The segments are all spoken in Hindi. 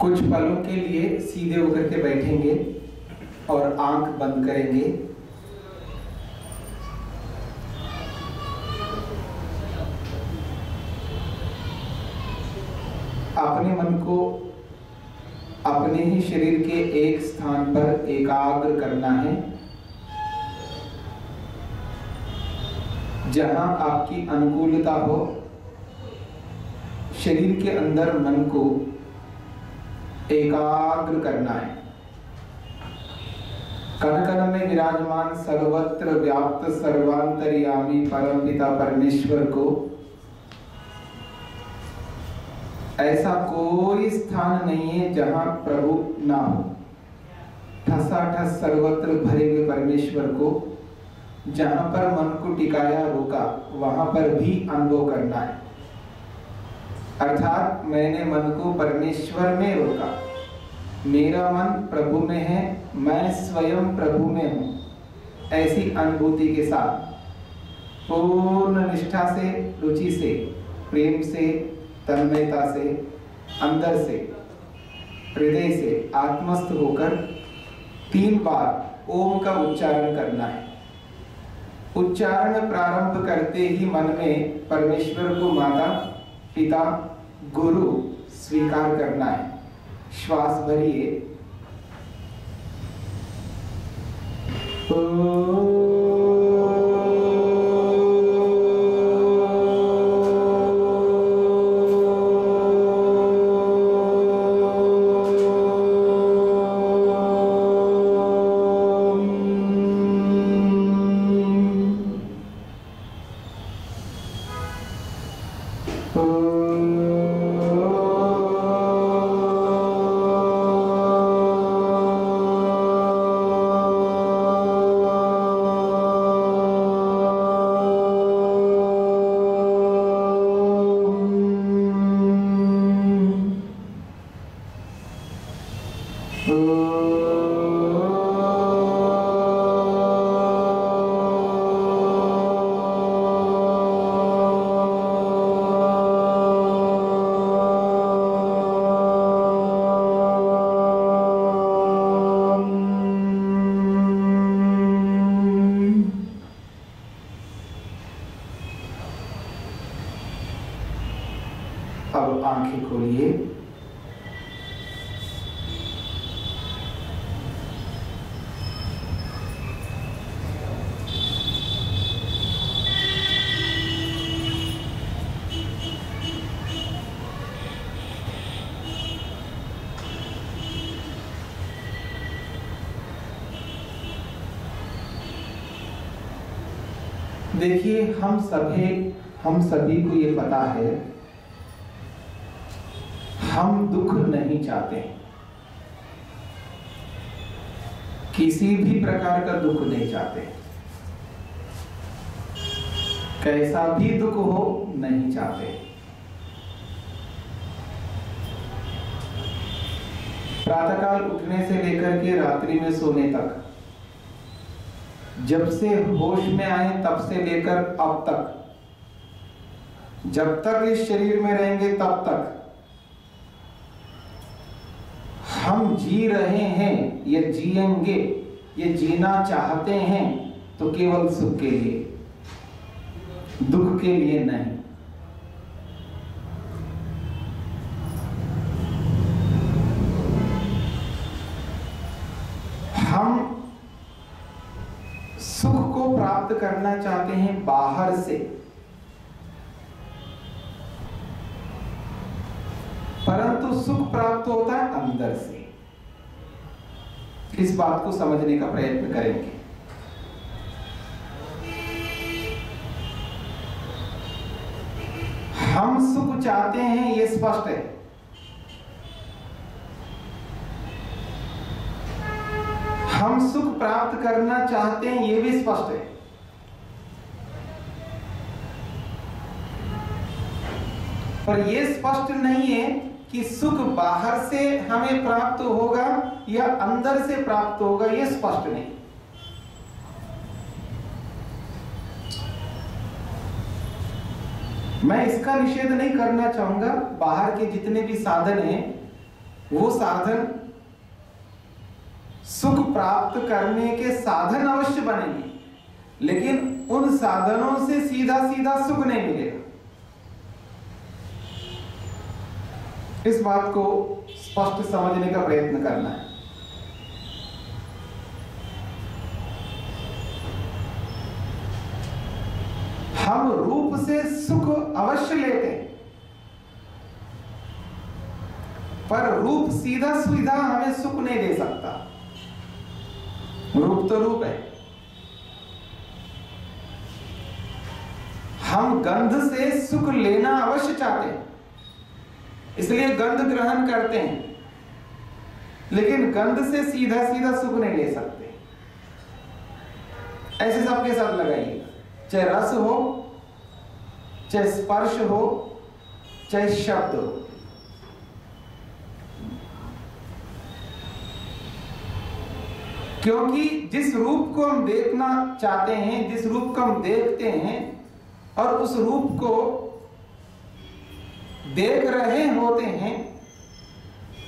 कुछ पलों के लिए सीधे होकर के बैठेंगे और आंख बंद करेंगे। अपने मन को अपने ही शरीर के एक स्थान पर एकाग्र करना है, जहां आपकी अनुकूलता हो। शरीर के अंदर मन को एकाग्र करना है। कण कण में विराजमान सर्वत्र व्याप्त सर्वांतर्यामी परमपिता परमेश्वर को ऐसा कोई स्थान नहीं है जहां प्रभु ना हो। ठसाठस सर्वत्र भरे हुए परमेश्वर को जहां पर मन को टिकाया रोका, वहां पर भी अनुभव करना है। अर्थात मैंने मन को परमेश्वर में रोका, मेरा मन प्रभु में है, मैं स्वयं प्रभु में हूं। ऐसी अनुभूति के साथ पूर्ण निष्ठा से, रुचि से, प्रेम से, तन्मयता से, अंदर से, हृदय से आत्मस्थ होकर 3 बार ओम का उच्चारण करना है। उच्चारण प्रारंभ करते ही मन में परमेश्वर को माता, पिता, गुरु स्वीकार करना है। श्वास भरिए। अब आंखें खोलिए। देखिए, हम सभी को ये पता है, हम दुख नहीं चाहते, किसी भी प्रकार का दुख नहीं चाहते। कैसा भी दुख हो नहीं चाहते। प्रातःकाल उठने से लेकर के रात्रि में सोने तक, जब से होश में आए तब से लेकर अब तक, जब तक इस शरीर में रहेंगे तब तक हम जी रहे हैं, ये जिएंगे, ये जीना चाहते हैं तो केवल सुख के लिए, दुख के लिए नहीं। हम सुख को प्राप्त करना चाहते हैं बाहर से, परंतु सुख प्राप्त होता है अंदर से। इस बात को समझने का प्रयत्न करेंगे। हम सुख चाहते हैं, ये स्पष्ट है। हम सुख प्राप्त करना चाहते हैं, ये भी स्पष्ट है। पर यह स्पष्ट नहीं है कि सुख बाहर से हमें प्राप्त होगा या अंदर से प्राप्त होगा, यह स्पष्ट नहीं। मैं इसका निषेध नहीं करना चाहूंगा। बाहर के जितने भी साधन हैं वो साधन सुख प्राप्त करने के साधन अवश्य बनेंगे, लेकिन उन साधनों से सीधा सीधा सुख नहीं मिलेगा। इस बात को स्पष्ट समझने का प्रयत्न करना है। हम रूप से सुख अवश्य लेते हैं, पर रूप सीधा सीधा हमें सुख नहीं दे सकता। रूप तो रूप है। हम गंध से सुख लेना अवश्य चाहते हैं, इसलिए गंध ग्रहण करते हैं, लेकिन गंध से सीधा सीधा सुख नहीं ले सकते। ऐसे सबके साथ लगाइएगा, चाहे रस हो, चाहे स्पर्श हो, चाहे शब्द हो। क्योंकि जिस रूप को हम देखना चाहते हैं, जिस रूप को हम देखते हैं और उस रूप को देख रहे होते हैं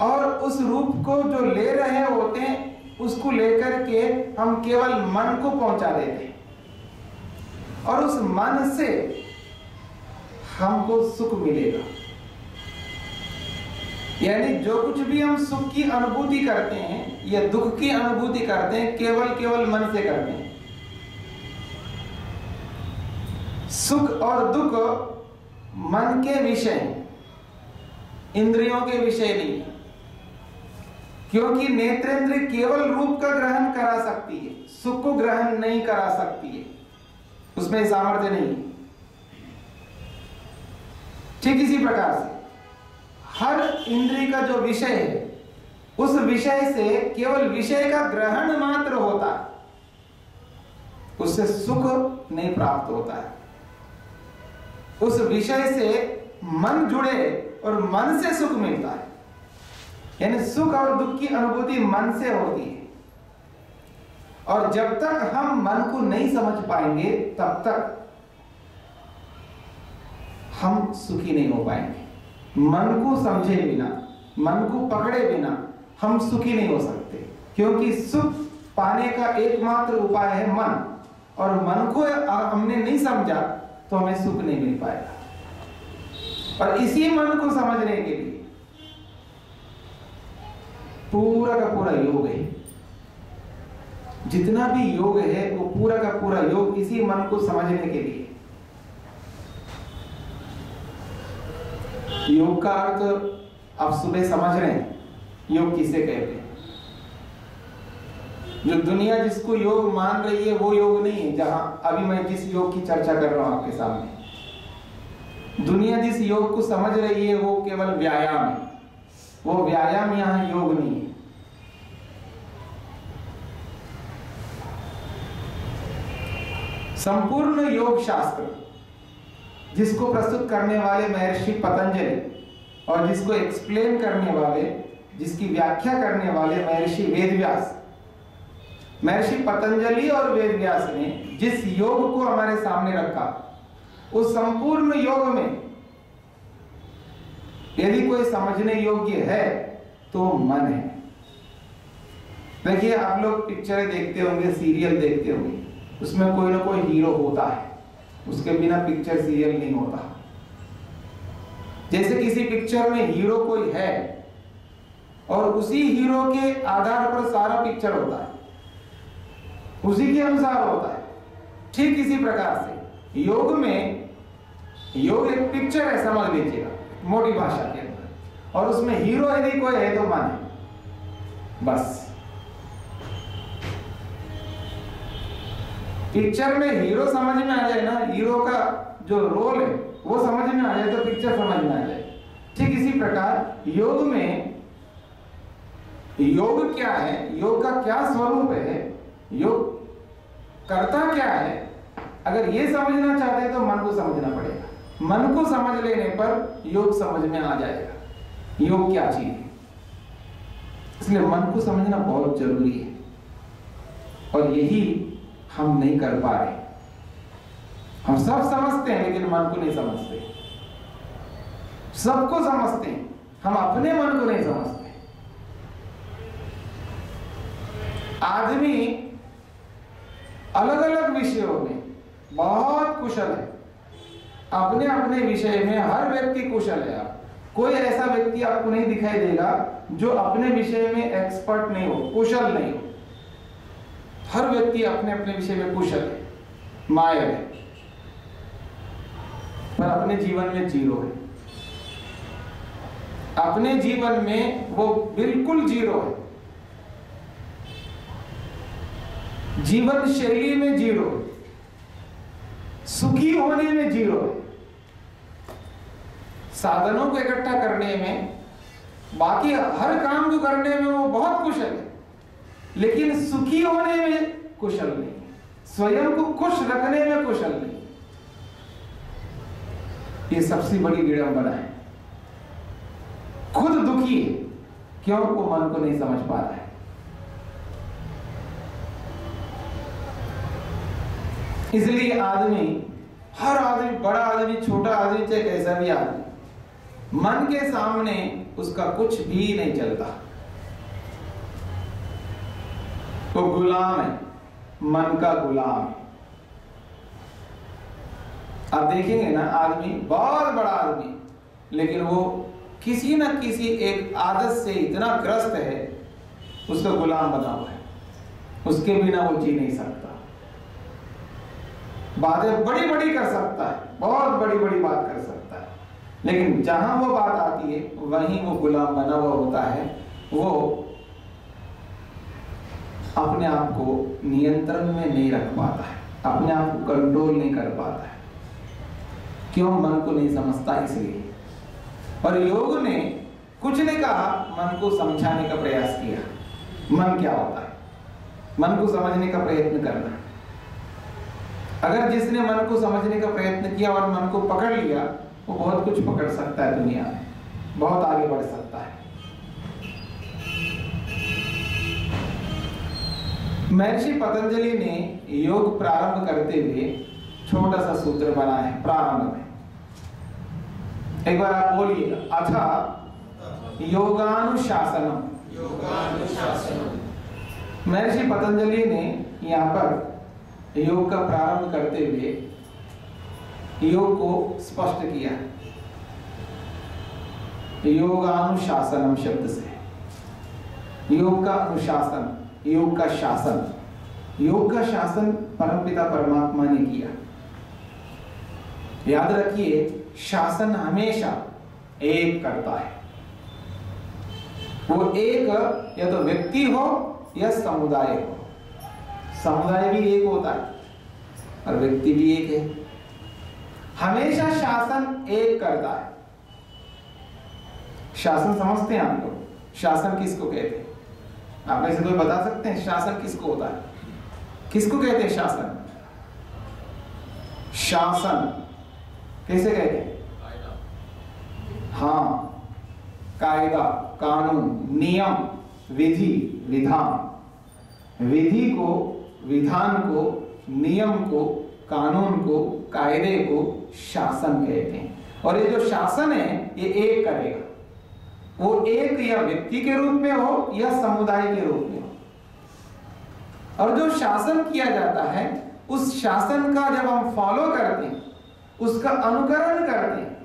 और उस रूप को जो ले रहे होते हैं, उसको लेकर के हम केवल मन को पहुंचा देते हैं और उस मन से हमको सुख मिलेगा। यानी जो कुछ भी हम सुख की अनुभूति करते हैं या दुख की अनुभूति करते हैं, केवल मन से करते हैं। सुख और दुख मन के विषय, इंद्रियों के विषय नहीं, क्योंकि नेत्रेंद्र केवल रूप का ग्रहण करा सकती है, सुख को ग्रहण नहीं करा सकती है, उसमें सामर्थ्य नहीं। ठीक इसी प्रकार से हर इंद्रिय का जो विषय है, उस विषय से केवल विषय का ग्रहण मात्र होता है, उससे सुख नहीं प्राप्त होता है। उस विषय से मन जुड़े और मन से सुख मिलता है। यानी सुख और दुख की अनुभूति मन से होती है, और जब तक हम मन को नहीं समझ पाएंगे तब तक हम सुखी नहीं हो पाएंगे। मन को समझे बिना, मन को पकड़े बिना हम सुखी नहीं हो सकते, क्योंकि सुख पाने का एकमात्र उपाय है मन, और मन को हमने नहीं समझा तो हमें सुख नहीं मिल पाएगा। और इसी मन को समझने के लिए पूरा का पूरा योग है। जितना भी योग है वो पूरा का पूरा योग इसी मन को समझने के लिए। योग का अर्थ आप सुबह समझ रहे हैं, योग किसे कहते हैं। जो दुनिया जिसको योग मान रही है वो योग नहीं है, जहां अभी मैं जिस योग की चर्चा कर रहा हूं आपके सामने। दुनिया जिस योग को समझ रही है वो केवल व्यायाम है, वो व्यायाम यहां योग नहीं है। संपूर्ण योग शास्त्र जिसको प्रस्तुत करने वाले महर्षि पतंजलि और जिसको एक्सप्लेन करने वाले, जिसकी व्याख्या करने वाले महर्षि वेदव्यास, महर्षि पतंजलि और वेदव्यास ने जिस योग को हमारे सामने रखा, उस संपूर्ण योग में यदि कोई समझने योग्य है तो मन है। देखिए, आप लोग पिक्चरें देखते होंगे, सीरियल देखते होंगे, उसमें कोई ना कोई हीरो होता है, उसके बिना पिक्चर सीरियल नहीं होता। जैसे किसी पिक्चर में हीरो कोई है और उसी हीरो के आधार पर सारा पिक्चर होता है, उसी के अनुसार होता है। ठीक इसी प्रकार से योग में, योग एक पिक्चर है समझ लीजिएगा मोटी भाषा के अंदर, और उसमें हीरो यदि कोई है तो मन है। बस पिक्चर में हीरो समझ में आ जाए ना, हीरो का जो रोल है वो समझ में आ जाए तो पिक्चर समझ में आ जाए। ठीक इसी प्रकार योग में, योग क्या है, योग का क्या स्वरूप है, योग करता क्या है, अगर ये समझना चाहते हैं तो मन को समझना पड़ेगा। मन को समझ लेने पर योग समझ में आ जाएगा योग क्या चीज है। इसलिए मन को समझना बहुत जरूरी है, और यही हम नहीं कर पा रहे। हम सब समझते हैं लेकिन मन को नहीं समझते। सबको समझते हैं, हम अपने मन को नहीं समझते। आदमी अलग अलग विषयों में बहुत कुशल है, अपने अपने विषय में हर व्यक्ति कुशल है। कोई ऐसा व्यक्ति आपको नहीं दिखाई देगा जो अपने विषय में एक्सपर्ट नहीं हो, कुशल नहीं हो। हर व्यक्ति अपने अपने विषय में कुशल है, माहिर है, पर अपने जीवन में जीरो है। अपने जीवन में वो बिल्कुल जीरो है, जीवन शैली में जीरो है, सुखी होने में जीरो है, साधनों को इकट्ठा करने में, बाकी हर काम को करने में वो बहुत कुशल है, लेकिन सुखी होने में कुशल नहीं, स्वयं को खुश रखने में कुशल नहीं। ये सबसे बड़ी विडंबना है। खुद दुखी है, क्यों? वो मन को नहीं समझ पा रहा है। इसलिए आदमी, हर आदमी, बड़ा आदमी, छोटा आदमी, चाहे कैसा भी आदमी, मन के सामने उसका कुछ भी नहीं चलता। वो गुलाम है, मन का गुलाम है। आप देखेंगे ना, आदमी बहुत बड़ा आदमी, लेकिन वो किसी न किसी एक आदत से इतना ग्रस्त है, उसका गुलाम बना हुआ है, उसके बिना वो जी नहीं सकता। बातें बड़ी बड़ी कर सकता है, बहुत बड़ी बड़ी बात कर सकता है, लेकिन जहां वो बात आती है वहीं वो गुलाम बना हुआ होता है। वो अपने आप को नियंत्रण में नहीं रख पाता है, अपने आप को कंट्रोल नहीं कर पाता है। क्यों? मन को नहीं समझता इसलिए। और योग ने कुछ नहीं कहा, मन को समझाने का प्रयास किया। मन क्या होता है, मन को समझने का प्रयत्न करना। अगर जिसने मन को समझने का प्रयत्न किया और मन को पकड़ लिया, वो बहुत कुछ पकड़ सकता है दुनिया में, बहुत आगे बढ़ सकता है। महर्षि पतंजलि ने योग प्रारंभ करते हुए छोटा सा सूत्र बनाया है प्रारंभ में। एक बार आप बोलिए, अथ योगानुशासनम। महर्षि पतंजलि ने यहाँ पर योग का प्रारंभ करते हुए योग को स्पष्ट किया, योगानुशासनम शब्द से। योग का अनुशासन, योग का शासन। योग का शासन परमपिता परमात्मा ने किया। याद रखिए, शासन हमेशा एक करता है। वो एक या तो व्यक्ति हो या समुदाय हो। समुदाय भी एक होता है और व्यक्ति भी एक है। हमेशा शासन एक करता है। शासन समझते हैं आप लोग? शासन किसको कहते हैं? आप में से कोई बता सकते हैं शासन किसको होता है? किसको कहते हैं शासन? शासन कैसे कहते हैं? हाँ, कायदा, कानून, नियम, विधि, विधान। विधि को, विधान को, नियम को, कानून को, कायदे को शासन कहते हैं। और ये जो शासन है ये एक करेगा। वो एक या व्यक्ति के रूप में हो या समुदाय के रूप में हो। और जो शासन किया जाता है, उस शासन का जब हम फॉलो करते हैं, उसका अनुकरण करते हैं,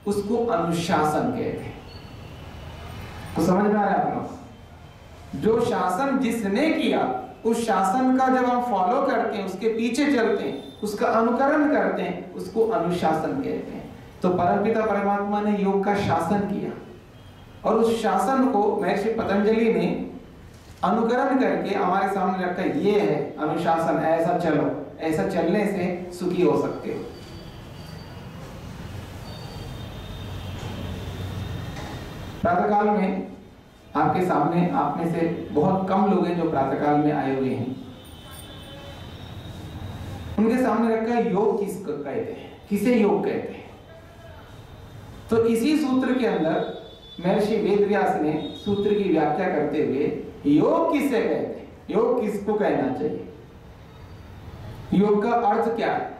उसको अनुशासन कहते हैं। तो समझ में आ रहा है आप लोग? जो शासन जिसने किया, उस शासन का जब हम फॉलो करते हैं, उसके पीछे चलते हैं, उसका अनुकरण करते हैं, उसको अनुशासन कहते हैं। तो परमपिता परमात्मा ने योग का शासन किया और उस शासन को महर्षि पतंजलि ने अनुकरण करके हमारे सामने रखा। ये है अनुशासन, ऐसा चलो, ऐसा चलने से सुखी हो सकते हो। प्रातःकाल में आपके सामने, आप में से बहुत कम लोग हैं जो प्रातःकाल में आए हुए हैं, उनके सामने रखा है योग किसको कहते हैं, किसे योग कहते हैं। तो इसी सूत्र के अंदर महर्षि वेदव्यास ने सूत्र की व्याख्या करते हुए योग किसे कहते हैं, योग किसको कहना चाहिए, योग का अर्थ क्या है,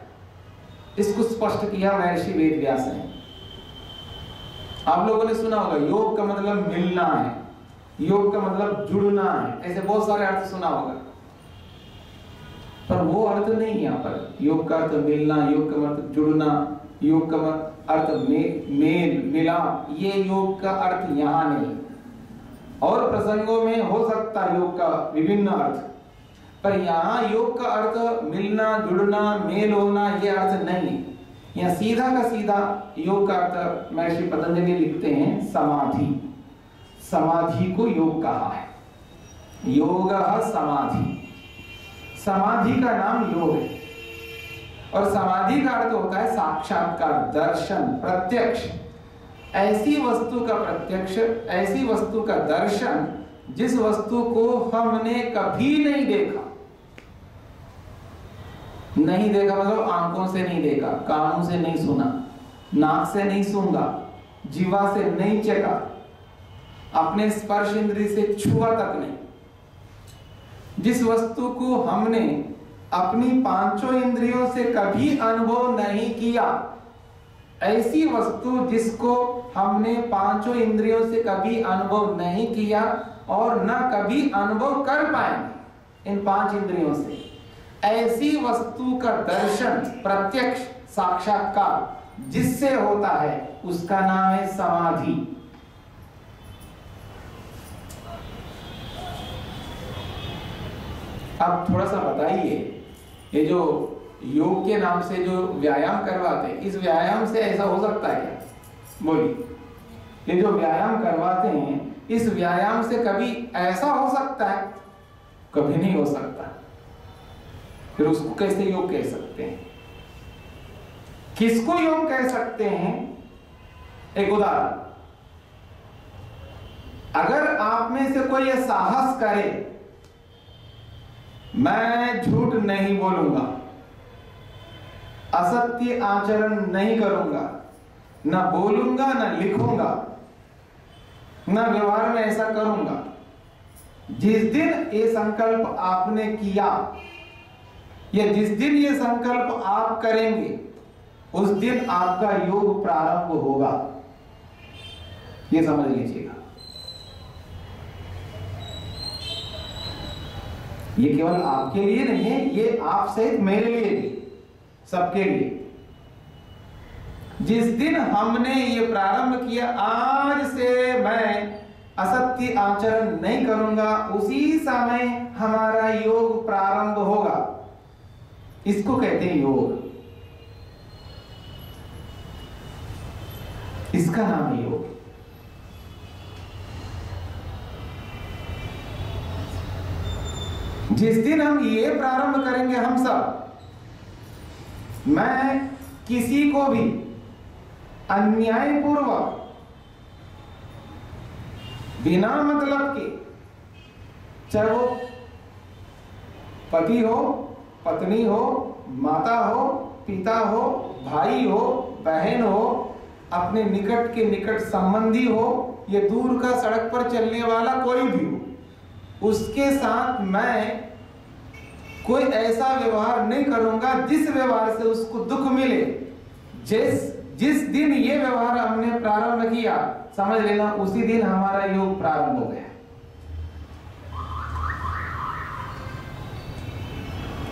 इसको स्पष्ट किया महर्षि वेदव्यास ने। आप लोगों ने सुना होगा योग का मतलब मिलना है, योग का मतलब जुड़ना है, ऐसे बहुत सारे अर्थ सुना होगा, पर वो अर्थ नहीं है यहाँ पर। योग का अर्थ मिलना, योग का मतलब जुड़ना, योग का अर्थ मेल मिलाप, ये योग का अर्थ यहाँ नहीं। और प्रसंगों में हो सकता है योग का विभिन्न अर्थ, पर यहाँ योग का अर्थ मिलना, जुड़ना, मेल होना, ये अर्थ नहीं है। यहाँ सीधा का सीधा योग का अर्थ महर्षि पतंजलि लिखते हैं समाधि। समाधि को योग कहा है, योग समाधि, समाधि का नाम योग है। और समाधि का अर्थ होता है साक्षात्कार, दर्शन, प्रत्यक्ष, ऐसी वस्तु का प्रत्यक्ष, ऐसी वस्तु का दर्शन जिस वस्तु को हमने कभी नहीं देखा। नहीं देखा मतलब आंखों से नहीं देखा, कानों से नहीं सुना, नाक से नहीं सूंघा, जीवा से नहीं चखा, अपने स्पर्श इंद्रिय से छुआ तक नहीं। जिस वस्तु को हमने अपनी पांचों इंद्रियों से कभी अनुभव नहीं किया, ऐसी वस्तु जिसको हमने पांचों इंद्रियों से कभी अनुभव नहीं किया और न कभी अनुभव कर पाएंगे इन पांच इंद्रियों से, ऐसी वस्तु का दर्शन, प्रत्यक्ष, साक्षात्कार जिससे होता है उसका नाम है समाधि। अब थोड़ा सा बताइए, ये जो योग के नाम से जो व्यायाम करवाते हैं, इस व्यायाम से ऐसा हो सकता है क्या? बोलिए, ये जो व्यायाम करवाते हैं, इस व्यायाम से कभी ऐसा हो सकता है? कभी नहीं हो सकता। फिर उसको कैसे योग कह सकते हैं? किसको योग कह सकते हैं? एक उदाहरण, अगर आप में से कोई यह साहस करे, मैं झूठ नहीं बोलूंगा, असत्य आचरण नहीं करूंगा, ना बोलूंगा, ना लिखूंगा, ना व्यवहार में ऐसा करूंगा, जिस दिन ये संकल्प आपने किया या जिस दिन ये संकल्प आप करेंगे, उस दिन आपका योग प्रारंभ होगा। ये समझ लीजिएगा। ये केवल आपके लिए नहीं है, ये आप सहित मेरे लिए भी, सबके लिए। जिस दिन हमने ये प्रारंभ किया, आज से मैं असत्य आचरण नहीं करूंगा, उसी समय हमारा योग प्रारंभ होगा। इसको कहते हैं योग, इसका नाम है योग। जिस दिन हम ये प्रारंभ करेंगे, हम सब, मैं किसी को भी अन्यायपूर्वक, बिना मतलब के, चाहे वो पति हो, पत्नी हो, माता हो, पिता हो, भाई हो, बहन हो, अपने निकट के निकट संबंधी हो, ये दूर का सड़क पर चलने वाला कोई भी हो, उसके साथ मैं कोई ऐसा व्यवहार नहीं करूंगा जिस व्यवहार से उसको दुख मिले। जिस दिन ये व्यवहार हमने प्रारंभ किया, समझ लेना उसी दिन हमारा योग प्रारंभ हो गया।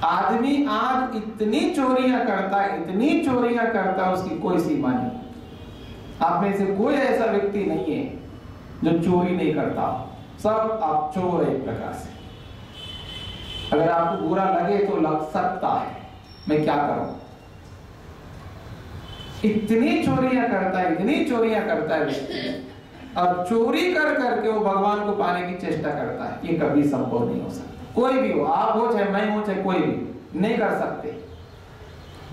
आदमी आज इतनी चोरियां करता है, इतनी चोरियां करता है, उसकी कोई सीमा नहीं। आप में से कोई ऐसा व्यक्ति नहीं है जो चोरी नहीं करता। सब आप चोर है एक प्रकार से। अगर आपको बुरा लगे तो लग सकता है, मैं क्या करूं। इतनी चोरियां करता है, इतनी चोरियां करता है व्यक्ति, और चोरी कर करके वो भगवान को पाने की चेष्टा करता है। ये कभी संभव नहीं हो सकता। कोई भी हो, आप हो चाहे मैं हो चाहे कोई भी, नहीं कर सकते।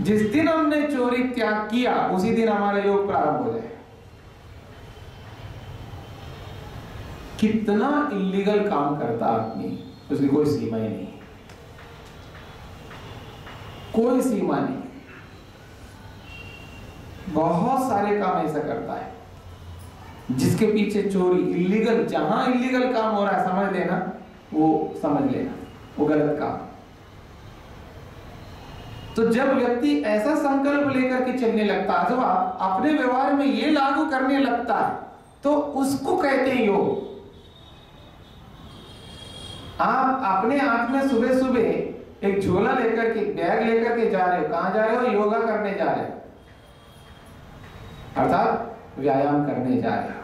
जिस दिन हमने चोरी त्याग किया, उसी दिन हमारा योग प्रारंभ हो जाएगा। कितना इलीगल काम करता आदमी, उसकी कोई सीमा ही नहीं, कोई सीमा नहीं। बहुत सारे काम ऐसा करता है जिसके पीछे चोरी, इलीगल, जहां इलीगल काम हो रहा है, समझ लेना वो, समझ लेना वो गलत काम। तो जब व्यक्ति ऐसा संकल्प लेकर के चलने लगता है, जब अपने व्यवहार में ये लागू करने लगता है, तो उसको कहते हैं योग। आप अपने हाथ में सुबह सुबह एक झोला लेकर के, बैग लेकर के जा रहे हो। कहां जा रहे हो? योगा करने जा रहे हो, अर्थात व्यायाम करने जा रहे हो।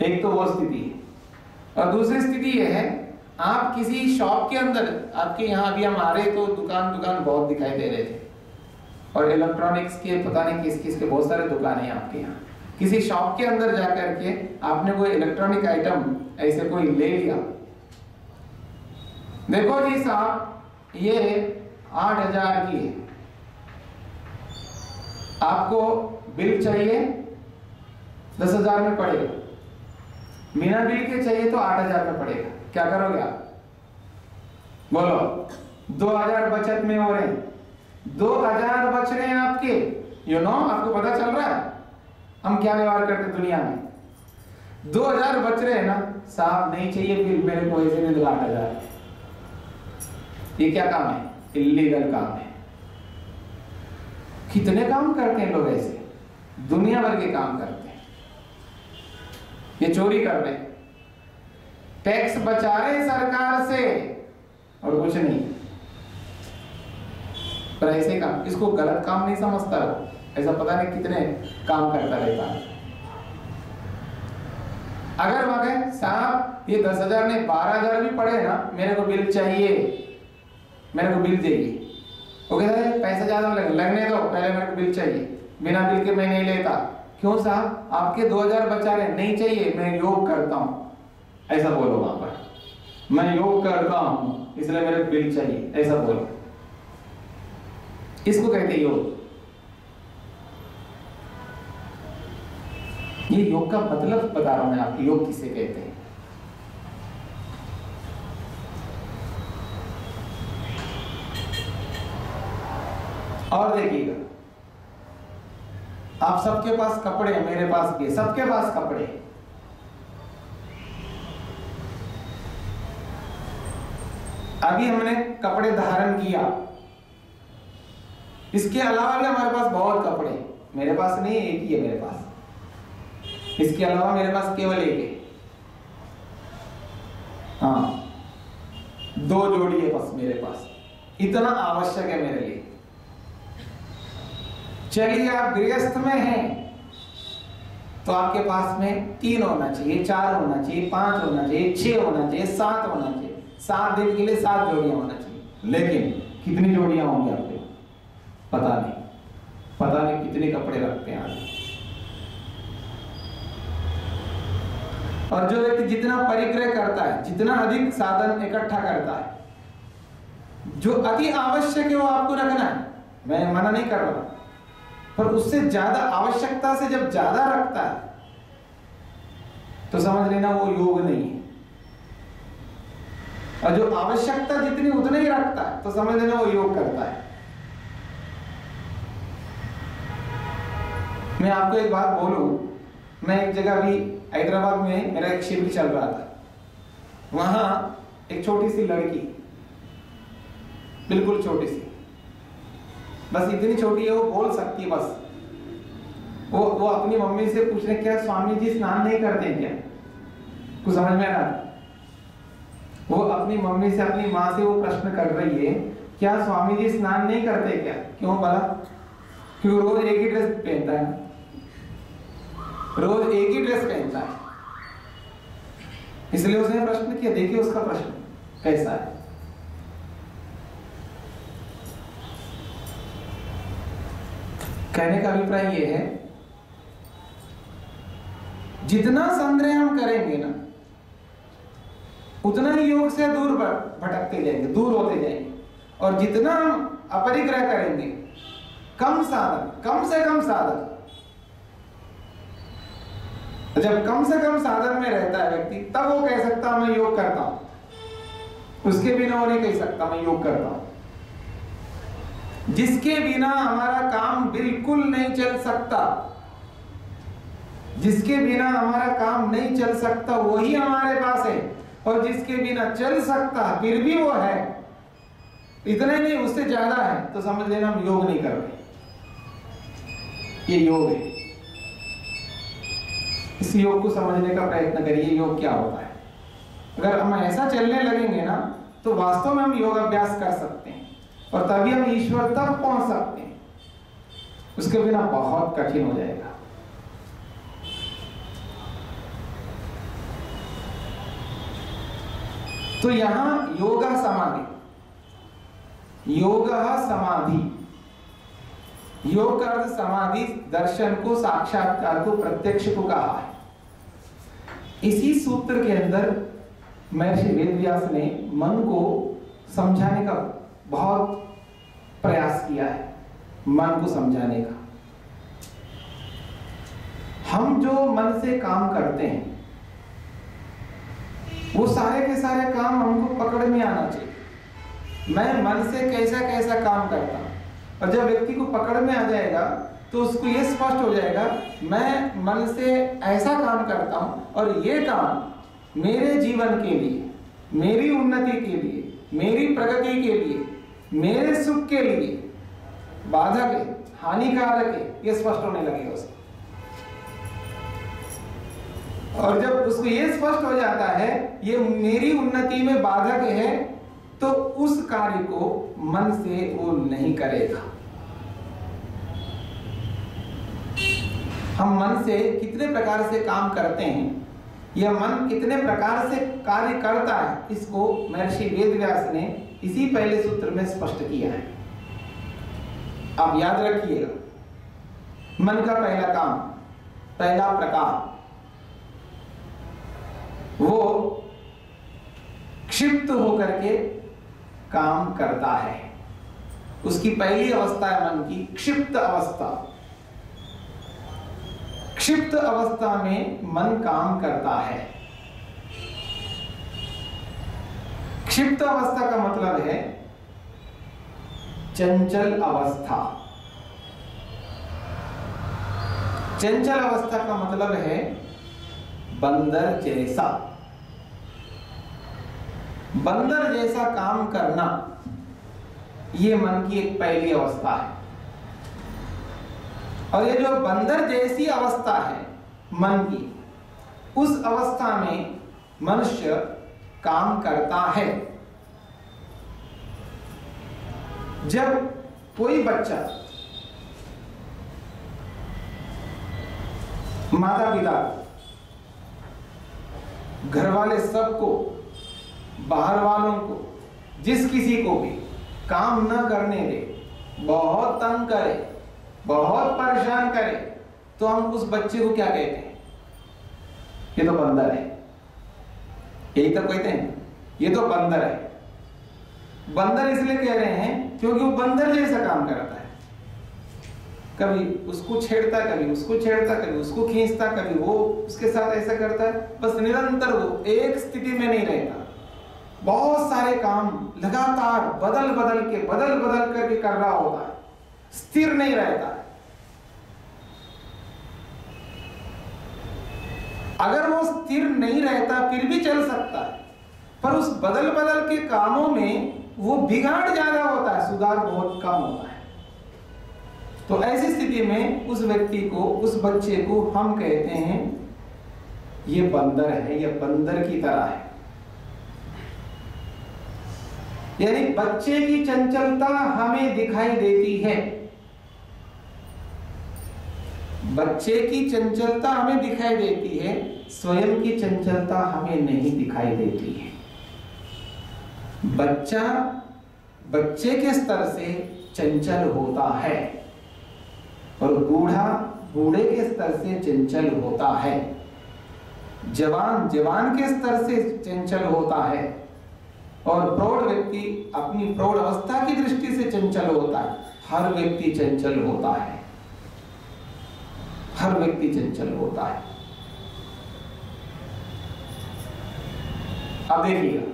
एक तो वो स्थिति है। और दूसरी स्थिति यह है, आप किसी शॉप के अंदर, आपके यहाँ अभी हम आ रहे तो दुकान बहुत दिखाई दे रहे थे, और इलेक्ट्रॉनिक्स के पता नहीं किस किस के बहुत सारे दुकान है आपके यहाँ। किसी शॉप के अंदर जाकर के आपने कोई इलेक्ट्रॉनिक आइटम ऐसे कोई ले लिया, देखो जी साहब ये 8,000 की है, आपको बिल चाहिए 10,000 में पड़ेगा, बिना बिल के चाहिए तो 8,000 में पड़ेगा। क्या करोगे आप? बोलो। 2,000 बचत में हो रहे हैं, 2,000 बच रहे हैं आपके। आपको पता चल रहा है हम क्या व्यवहार करते दुनिया में। 2,000 बच रहे हैं ना साहब, नहीं चाहिए बिल, मेरे को ऐसे नहीं लगा 8,000। ये क्या काम है? इल्लीगल काम है। कितने काम करते हैं लोग ऐसे, दुनिया भर के काम करते हैं। ये चोरी कर रहे हैं, टैक्स बचा रहे सरकार से और कुछ नहीं। पर ऐसे काम, इसको गलत काम नहीं समझता वो, ऐसा पता नहीं कितने काम करता रहता है। अगर वह साहब ये 10,000 नहीं 12,000 भी पड़े ना, मेरे को बिल चाहिए, मेरे को बिल चाहिए, वो कहता है पैसा ज्यादा लगने दो, पहले मेरे को बिल चाहिए, बिना बिल के मैं नहीं लेता। क्यों साहब? आपके 2,000 बचा रहे, नहीं चाहिए, मैं योग करता हूं, ऐसा बोलो वहां पर। मैं योग करता हूं इसलिए मेरे को बिल चाहिए, ऐसा बोलो। इसको कहते हैं योग। ये योग का मतलब बता रहा हूं मैं आपको, योग किसे कहते हैं। और देखिएगा, आप सबके पास कपड़े हैं, मेरे पास भी, सबके पास कपड़े हैं। अभी हमने कपड़े धारण किया, इसके अलावा भी हमारे पास बहुत कपड़े हैं। मेरे पास नहीं, एक ही है मेरे पास, इसके अलावा मेरे पास केवल एक है। हाँ, 2 जोड़ी है बस मेरे पास, इतना आवश्यक है मेरे लिए। चलिए आप गृहस्थ में हैं तो आपके पास में 3 होना चाहिए, 4 होना चाहिए, 5 होना चाहिए, 6 होना चाहिए, 7 होना चाहिए। 7 दिन के लिए 7 जोड़ियां होना चाहिए। लेकिन कितनी जोड़ियां होंगी आपके? पता नहीं कितने कपड़े रखते हैं आप। और जो व्यक्ति जितना परिक्रय करता है, जितना अधिक साधन इकट्ठा करता है, जो अति आवश्यक है वो आपको रखना है, मैं मना नहीं कर रहा, पर उससे ज्यादा आवश्यकता से जब ज्यादा रखता है तो समझ लेना वो योग नहीं है। और जो आवश्यकता जितनी उतने ही रखता है तो समझ लेना वो योग करता है। मैं आपको एक बात बोलूं, मैं एक जगह भी हैदराबाद में मेरा एक शिविर चल रहा था, वहां एक छोटी सी लड़की, बिल्कुल छोटी सी, बस इतनी छोटी है वो बोल सकती है बस। वो अपनी मम्मी से पूछ रहे क्या स्वामी जी स्नान नहीं करते क्या? कुछ समझ में आ रहा? वो अपनी मम्मी से, अपनी माँ से वो प्रश्न कर रही है क्या स्वामी जी स्नान नहीं करते क्या? क्यों बोला? क्यों? रोज एक ही ड्रेस पहनता है, रोज एक ही ड्रेस पहनता है, इसलिए उसने प्रश्न किया। देखिए उसका प्रश्न कैसा है। कहने का अभिप्राय यह है, जितना संग्रह हम करेंगे ना उतना ही योग से दूर भटकते जाएंगे, दूर होते जाएंगे। और जितना हम अपरिग्रह करेंगे, कम साधन, कम से कम साधन, जब कम से कम साधन में रहता है व्यक्ति, तब वो कह सकता मैं योग करता हूं। उसके बिना वो नहीं कह सकता मैं योग करता हूं। जिसके बिना हमारा काम बिल्कुल नहीं चल सकता, जिसके बिना हमारा काम नहीं चल सकता वही हमारे पास है, और जिसके बिना चल सकता फिर भी वो है, इतना ही नहीं उससे ज्यादा है, तो समझ लेना हम योग नहीं कर रहे। ये योग है। इस योग को समझने का प्रयत्न करिए, योग क्या होता है। अगर हम ऐसा चलने लगेंगे ना तो वास्तव में हम योग अभ्यास कर सकते हैं और तभी हम ईश्वर तक पहुंच सकते हैं। उसके बिना बहुत कठिन हो जाएगा। तो यहां योगा समाधि, योग समाधि, योग का अर्थ समाधि, दर्शन को, साक्षात्कार को, प्रत्यक्ष को कहा है। इसी सूत्र के अंदर महर्षि वेदव्यास ने मन को समझाने का बहुत प्रयास किया है, मन को समझाने का। हम जो मन से काम करते हैं वो सारे के सारे काम हमको पकड़ में आना चाहिए। मैं मन से कैसा कैसा काम करता हूं, और जब व्यक्ति को पकड़ में आ जाएगा तो उसको ये स्पष्ट हो जाएगा मैं मन से ऐसा काम करता हूं और ये काम मेरे जीवन के लिए, मेरी उन्नति के लिए, मेरी प्रगति के लिए, मेरे सुख के लिए बाधक है, हानिकारक है, ये स्पष्ट होने लगेगा उसको। और जब उसको ये स्पष्ट हो जाता है ये मेरी उन्नति में बाधक है, तो उस कार्य को मन से वो नहीं करेगा। हम मन से कितने प्रकार से काम करते हैं, यह मन कितने प्रकार से कार्य करता है, इसको महर्षि वेदव्यास ने इसी पहले सूत्र में स्पष्ट किया है। आप याद रखिएगा, मन का पहला काम, पहला प्रकार, वो क्षिप्त होकर के काम करता है। उसकी पहली अवस्था है मन की क्षिप्त अवस्था। क्षिप्त अवस्था में मन काम करता है। क्षिप्त अवस्था का मतलब है चंचल अवस्था। चंचल अवस्था का मतलब है बंदर जैसा। बंदर जैसा काम करना, यह मन की एक पहली अवस्था है। और ये जो बंदर जैसी अवस्था है मन की, उस अवस्था में मनुष्य काम करता है। जब कोई बच्चा माता पिता, घर वाले सबको, बाहर वालों को, जिस किसी को भी काम न करने दे, बहुत तंग करे, बहुत परेशान करे, तो हम उस बच्चे को क्या कहते हैं? ये तो बंदर है। यही तो कहते हैं, ये तो बंदर है। बंदर इसलिए कह रहे हैं क्योंकि वो बंदर जैसा काम करता है। कभी उसको छेड़ता, कभी उसको छेड़ता, कभी उसको खींचता, कभी वो उसके साथ ऐसा करता है। बस निरंतर वो एक स्थिति में नहीं रहता, बहुत सारे काम लगातार बदल बदल करके कर रहा होता है, स्थिर नहीं रहता। अगर वो स्थिर नहीं रहता फिर भी चल सकता है, पर उस बदल के कामों में वो बिगाड़ ज्यादा होता है, सुधार बहुत कम होता है। तो ऐसी स्थिति में उस व्यक्ति को, उस बच्चे को हम कहते हैं ये बंदर है, ये बंदर की तरह है। यानी बच्चे की चंचलता हमें दिखाई देती है, बच्चे की चंचलता हमें दिखाई देती है, स्वयं की चंचलता हमें नहीं दिखाई देती है। बच्चा बच्चे के स्तर से चंचल होता है और बूढ़ा बूढ़े के स्तर से चंचल होता है, जवान जवान के स्तर से चंचल होता है, और प्रौढ़ व्यक्ति अपनी प्रौढ़ अवस्था की दृष्टि से चंचल होता है। हर व्यक्ति चंचल होता है, हर व्यक्ति चंचल होता है। अब देखिएगा,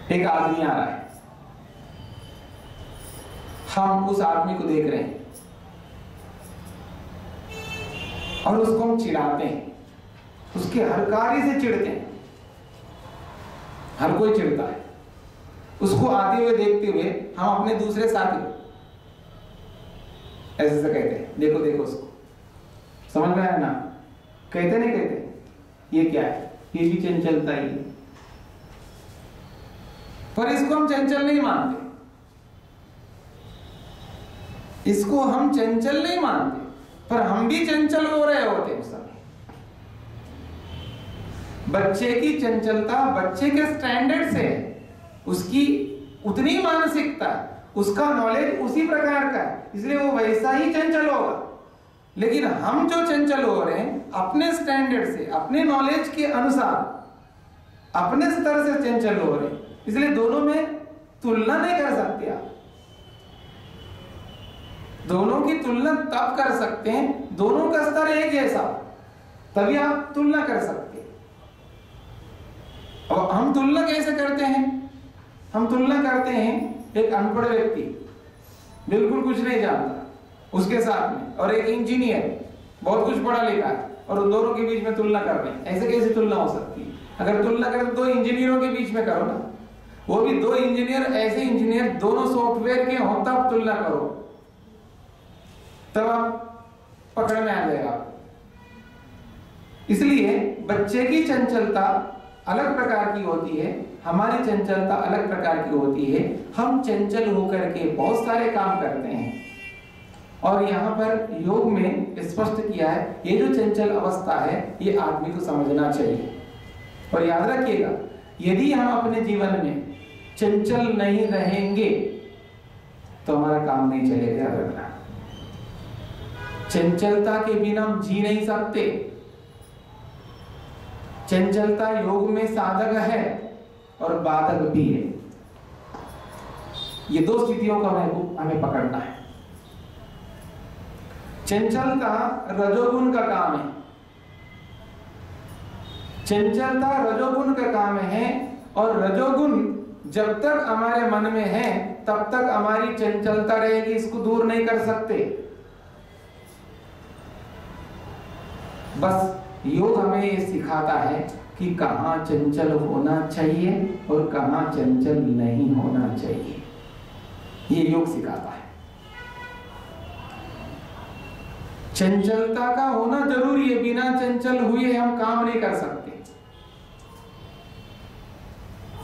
एक आदमी आ रहा है, हम उस आदमी को देख रहे हैं और उसको हम चिढ़ाते हैं, उसके हर कार्य से चिढ़ते हैं। हर कोई चिढ़ता है, उसको आते हुए देखते हुए हम अपने दूसरे साथी ऐसे से कहते हैं, देखो देखो उसको, समझ में आया ना? कहते नहीं कहते? ये क्या है? ये भी चंचलता ही है, पर इसको हम चंचल नहीं मानते, इसको हम चंचल नहीं मानते, पर हम भी चंचल हो रहे होते हैं। सब बच्चे की चंचलता बच्चे के स्टैंडर्ड से, उसकी उतनी मानसिकता, उसका नॉलेज उसी प्रकार का है, इसलिए वो वैसा ही चंचल होगा। लेकिन हम जो चंचल हो रहे हैं अपने स्टैंडर्ड से, अपने नॉलेज के अनुसार, अपने स्तर से चंचल हो रहे हैं, इसलिए दोनों में तुलना नहीं कर सकते आप। दोनों की तुलना तब कर सकते हैं दोनों का स्तर एक जैसा, तभी आप तुलना कर सकते हैं। और हम तुलना कैसे करते हैं? हम तुलना करते हैं एक अनपढ़ व्यक्ति बिल्कुल कुछ नहीं जानता उसके साथ में, और एक इंजीनियर बहुत कुछ पढ़ा लिखा है, और उन दोनों के बीच में तुलना कर रहे हैं। ऐसे कैसे तुलना हो सकती है? अगर तुलना करें तो दो इंजीनियरों के बीच में करो ना, वो भी दो इंजीनियर, ऐसे इंजीनियर दोनों सॉफ्टवेयर के हों तब तुलना करो, तब आप पकड़ में आ जाएगा। इसलिए बच्चे की चंचलता अलग प्रकार की होती है, हमारी चंचलता अलग प्रकार की होती है। हम चंचल होकर के बहुत सारे काम करते हैं, और यहाँ पर योग में स्पष्ट किया है ये जो चंचल अवस्था है ये आदमी को समझना चाहिए। और याद रखिएगा, यदि हम अपने जीवन में चंचल नहीं रहेंगे तो हमारा काम नहीं चलेगा। याद रखना, चंचलता के बिना हम जी नहीं सकते। चंचलता योग में साधक है और बाधक भी है। ये दो स्थितियों का हमें पकड़ना है। चंचलता रजोगुण का काम है, चंचलता रजोगुण का काम है, और रजोगुण जब तक हमारे मन में है तब तक हमारी चंचलता रहेगी, इसको दूर नहीं कर सकते। बस योग हमें ये सिखाता है कि कहाँ चंचल होना चाहिए और कहाँ चंचल नहीं होना चाहिए, ये योग सिखाता है। चंचलता का होना जरूरी है, बिना चंचल हुए हम काम नहीं कर सकते।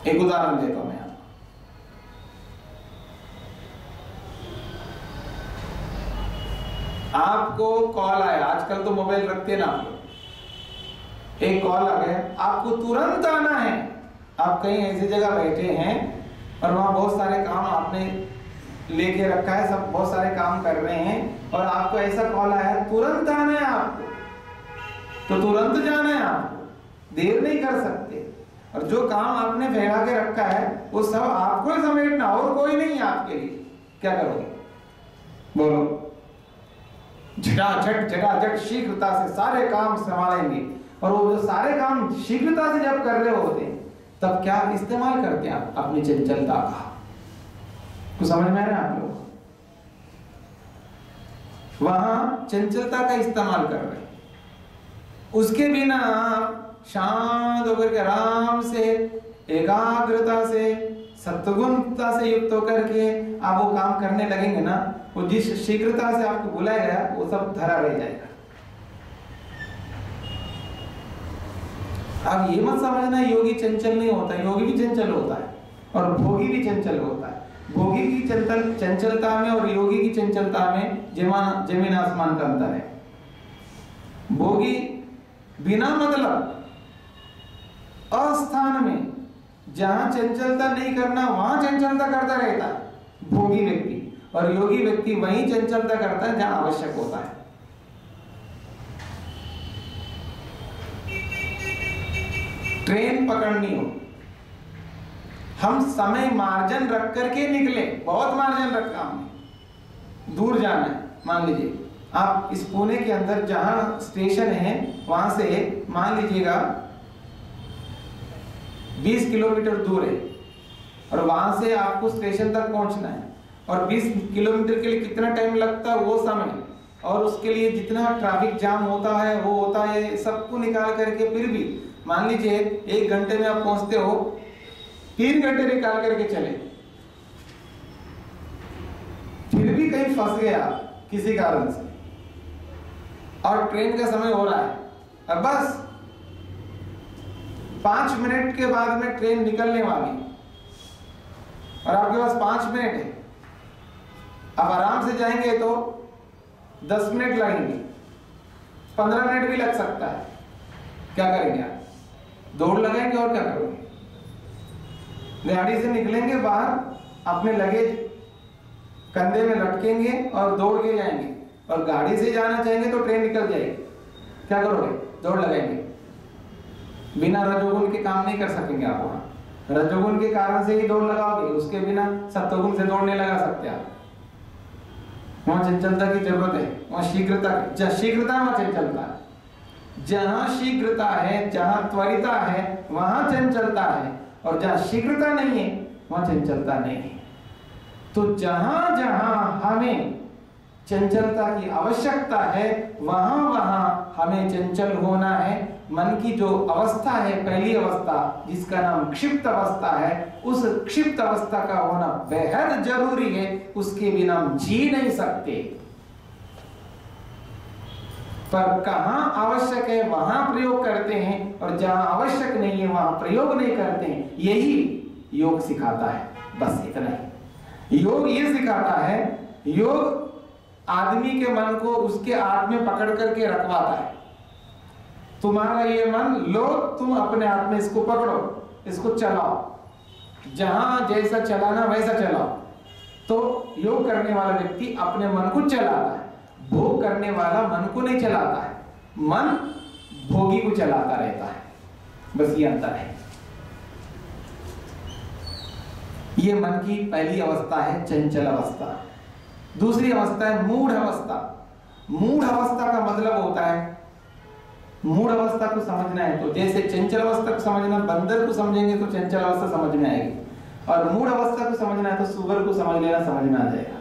एक उदाहरण देता हूं मैं आपको कॉल आया, आजकल तो मोबाइल रखते ना आप लोग, एक कॉल आ गया, आपको तुरंत आना है। आप कहीं ऐसी जगह बैठे हैं और वहां बहुत सारे काम आपने लेके रखा है, सब बहुत सारे काम कर रहे हैं, और आपको ऐसा कॉल आया तुरंत आना है आपको, तो तुरंत जाना है आपको, देर नहीं कर सकते। और जो काम आपने फैला के रखा है वो सब आपको ही समेटना, और कोई नहीं है आपके लिए। क्या करोगे? बोलो। झटाझट शीघ्रता से सारे काम संभालेंगे, और वो जो सारे काम शीघ्रता से जब कर रहे होते हैं तब क्या इस्तेमाल करते हैं आप अपनी चंचलता का? तो समझ में आ रहा है आप लोग? वहां चंचलता का इस्तेमाल कर रहे हैं, उसके बिना शांत होकर के आराम से एकाग्रता से सत्वगुणता से युक्त होकर के आप वो काम करने लगेंगे ना, वो जिस शीघ्रता से आपको बुलाया गया वो सब धरा रह जाएगा। अब ये मत समझना योगी चंचल नहीं होता, योगी भी चंचल होता है और भोगी भी चंचल होता है। भोगी की चंचलता में और योगी की चंचलता में जमीन आसमान का अंतर है। भोगी बिना मतलब अस्थान में जहां चंचलता नहीं करना वहां चंचलता करता रहता है भोगी व्यक्ति, और योगी व्यक्ति वहीं चंचलता करता है जहां आवश्यक होता है। ट्रेन पकड़नी हो, हम समय मार्जिन रख करके निकले, बहुत मार्जिन रखा हमने, दूर जाना है। मान लीजिए आप इस पुणे के अंदर जहां स्टेशन है वहां से मान लीजिएगा 20 किलोमीटर दूर है, और वहां से आपको स्टेशन तक पहुंचना है, और 20 किलोमीटर के लिए कितना टाइम लगता है वो समय, और उसके लिए जितना ट्रैफिक जाम होता है वो होता है, सबको निकाल करके फिर भी मान लीजिए 1 घंटे में आप पहुंचते हो, 3 घंटे निकाल करके चले, फिर भी कहीं फंस गया किसी कारण से और ट्रेन का समय हो रहा है, अब बस 5 मिनट के बाद में ट्रेन निकलने वाली और आपके पास 5 मिनट है, आप आराम से जाएंगे तो 10 मिनट लगेंगे, 15 मिनट भी लग सकता है। क्या करेंगे आप? दौड़ लगाएंगे और क्या करोगे? गाड़ी से निकलेंगे बाहर, अपने लगेज कंधे में लटकेंगे और दौड़ के जाएंगे, और गाड़ी से जाना चाहेंगे तो ट्रेन निकल जाएगी, क्या करोगे? दौड़ लगाएंगे। बिना रजोगुण के काम नहीं कर सकेंगे आप वहां। रजोगुण के कारण से ही दौड़ लगाओगे, उसके बिना सत्वगुण से दौड़ नहीं लगा सकते आप। वहां चंचलता की जरूरत है, वहां शीघ्रता, शीघ्रता वहां चंचलता है। जहां शीघ्रता है, जहां त्वरिता है, वहां चंचलता है, और जहां शीघ्रता नहीं है वहां चंचलता नहीं है। तो जहां जहां हमें चंचलता की आवश्यकता है, वहां वहां हमें चंचल होना है। मन की जो अवस्था है, पहली अवस्था जिसका नाम क्षिप्त अवस्था है, उस क्षिप्त अवस्था का होना बेहद जरूरी है, उसके बिना हम जी नहीं सकते। पर कहां आवश्यक है वहां प्रयोग करते हैं, और जहां आवश्यक नहीं है वहां प्रयोग नहीं करते हैं। यही योग सिखाता है, बस इतना ही। योग ये सिखाता है, योग आदमी के मन को उसके हाथ में पकड़ करके रखवाता है। तुम्हारा ये मन लो, तुम अपने हाथ में इसको पकड़ो, इसको चलाओ, जहां जैसा चलाना वैसा चलाओ। तो योग करने वाला व्यक्ति अपने मन को चलाता है, भोग करने वाला मन को नहीं चलाता है, मन भोगी को चलाता रहता है। बस ये अंतर है। ये मन की पहली अवस्था है चंचल अवस्था। दूसरी अवस्था है मूढ़ अवस्था। मूढ़ अवस्था का मतलब होता है, मूढ़ अवस्था को समझना है तो जैसे चंचल अवस्था को समझना, बंदर को समझेंगे तो चंचल अवस्था समझ में आएगी, और मूढ़ अवस्था को समझना है तो सुअर को समझ लेना, समझ में आ जाएगा।